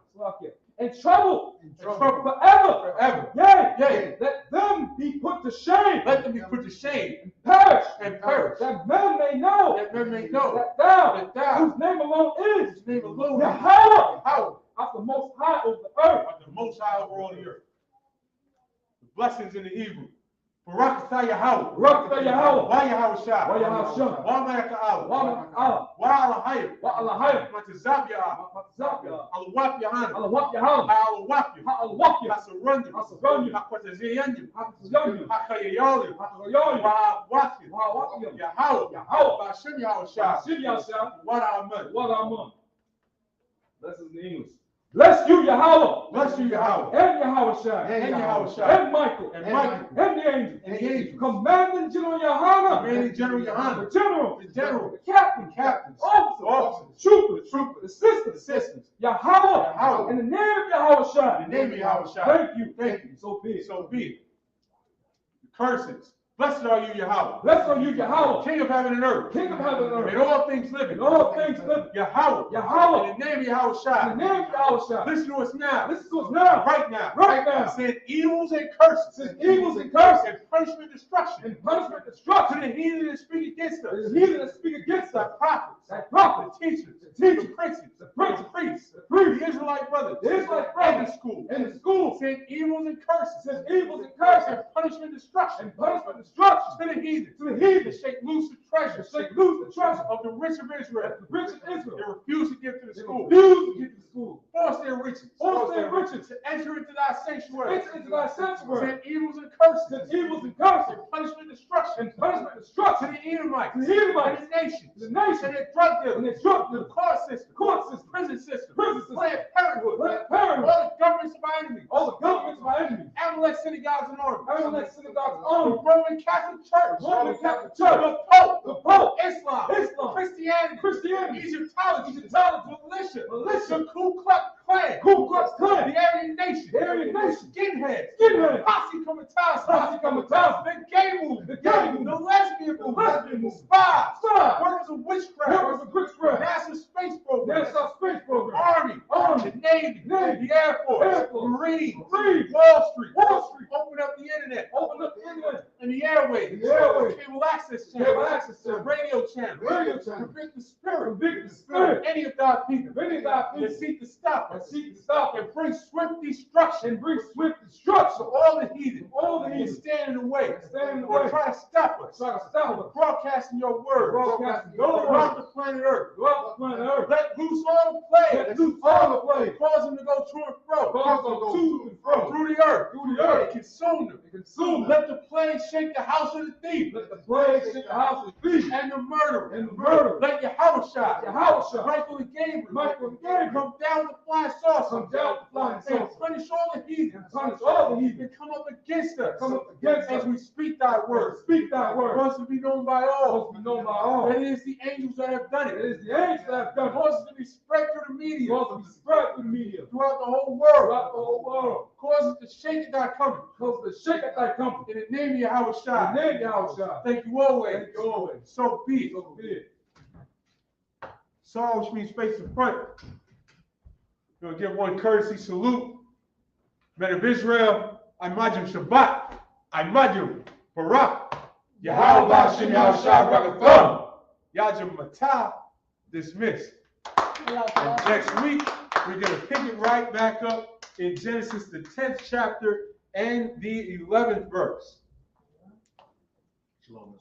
And trouble. Forever. Yea. Let them be put to shame. Let them be put to shame. And perish. That men may know. That thou. Whose name alone is. Yahweh. Of the most high over the earth. Of the most high over all the earth. The blessings in the Hebrew. Barakatah Yahweh. Barakatah Yahweh. Wa Yahweh Shah. Wa Yahweh Shah. Wa Malaka Allah. Wa Malaka Allah. Wa Alahayim. Wa Alahayim. Matazab Yah. Alawap Yahan. Alawap Yahan. Alawap Yah. Alawap Yah. Hasarandim. Hasarandim. Hakwataziyandim. Hakwataziyandim. Hakayayalim. Hakayayalim. Wa'awafim. Wa'awafim. Yahweh. Ba'ashim Yahweh Shah. Ba'ashim Yahweh Shah. What Amen. What Amen. This is the English. Bless you, Yahweh. Bless you, Yahweh. And Yahweh Shai. And Yahweh Shai. And Michael. And Michael. And the angels. And the angels. Commanding General Yohana. Commanding General Yohana. The general. The general. The captain. Captains. Officers. Troopers. The assistants. Yahweh. In the name of Yahweh Shai. In the name of Yahweh Shai. Thank you. Thank you. So be it. So be it. The curses. Blessed are you, Yahweh. Blessed are you, Yahweh. King of heaven and earth. King of heaven and earth. And all things living. And all things living. Yahweh. Yahweh. In the name of Yahweh Shai. In the name of Yahweh Shai. Listen to us now. Listen to us now. Right now. Right now. Send evils and curses. Send evils and curses. And punishment and destruction. And punishment and destruction. To the heathen that speak against us. To the heathen that speak against us. Thy prophets. Thy prophets. The teachers. The princes. The priests. The Israelite brothers. The Israelite brothers. In the school. Send evils and curses. Send evils and curses. And punishment and destruction. And punishment and destruction. To the heathen. To the heathen. Shake loose the treasure. Shake loose the treasure of the rich of Israel. The rich of Israel. They refuse to give to the school. Refuse to give to the school. Force their riches. Force their riches. To enter into thy sanctuary. Enter into thy sanctuary. Send evils and curses. Send evils and curses. And punishment and destruction. And punishment and destruction. To the Edomites. To the Edomites. And the nations. The nations. And their drug dealers. And their drug dealers. The court system. Prison system. Planned Parenthood. All the governments of our enemies. All the governments of our enemies. Amalek synagogues and armies. Amalek synagogues and The armies. Roman Catholic Church. Roman Catholic Church. The Pope. Islam. Christianity. Egyptology. Militia. The Ku Klux Klan. The Aryan Nation. Skinheads. Posse Comitatus. The gay movement. The lesbian movement. Spies. Workers of witchcraft. NASA space program. Army. The Navy. The Air Force. Marines. Wall Street. Open up the internet. And the airways. Yahweh. Cable access channel. Cable access The channel. radio channel. Radio channel. Convict the spirit. Convict the spirit. Any of thy people. Any of thy people. That seek to stop That us. seek to stop And us. bring swift destruction. And bring swift destruction. To all the heathen. All the And heathen. stand in the way. Stand in the Or way. try to stop us. Try to stop us. Broadcasting your word. Broadcasting your Throughout word. the planet Earth. Throughout the planet Earth. Let loose all the players. Let loose all the players. Cause them to go to and fro. Cause them to go to and fro. Through the earth. Through the earth. And consume them. And consume them. Let the plague shake the house of the thief. Let the plague shake the house of the thief. And the murderer. And the murderer. Let Yahushua. Yahushua. Michael and Gabriel. Michael and Gabriel. Come down with flying saucers. Come down with flying And saucers. punish all the heathen. And punish all the heathen. And come up against us. Come up against as us. we speak thy word. Speak thy word. Cause it to be known by all. Cause it to be known by all. That it is the angels that have done it. It is the angels that have done it. Cause it to be spread through the media. Cause it to be spread through the media. Throughout the whole world. Throughout the whole world. Cause it to shake at thy coming. Cause it to shake at thy coming. In the name of Yahushua. In the name of Yahushua. Thank you always. Thank you always. So be it. So be it. Saul, which means face in front. We're going to give one courtesy salute. Men of Israel, Imajim Shabbat, Imajim Barak, Yahweh Shem Yahushua Rakatham, Yajim Matah, dismissed. And next week, we're going to pick it right back up in Genesis, the 10th chapter and the 11th verse. Shalom.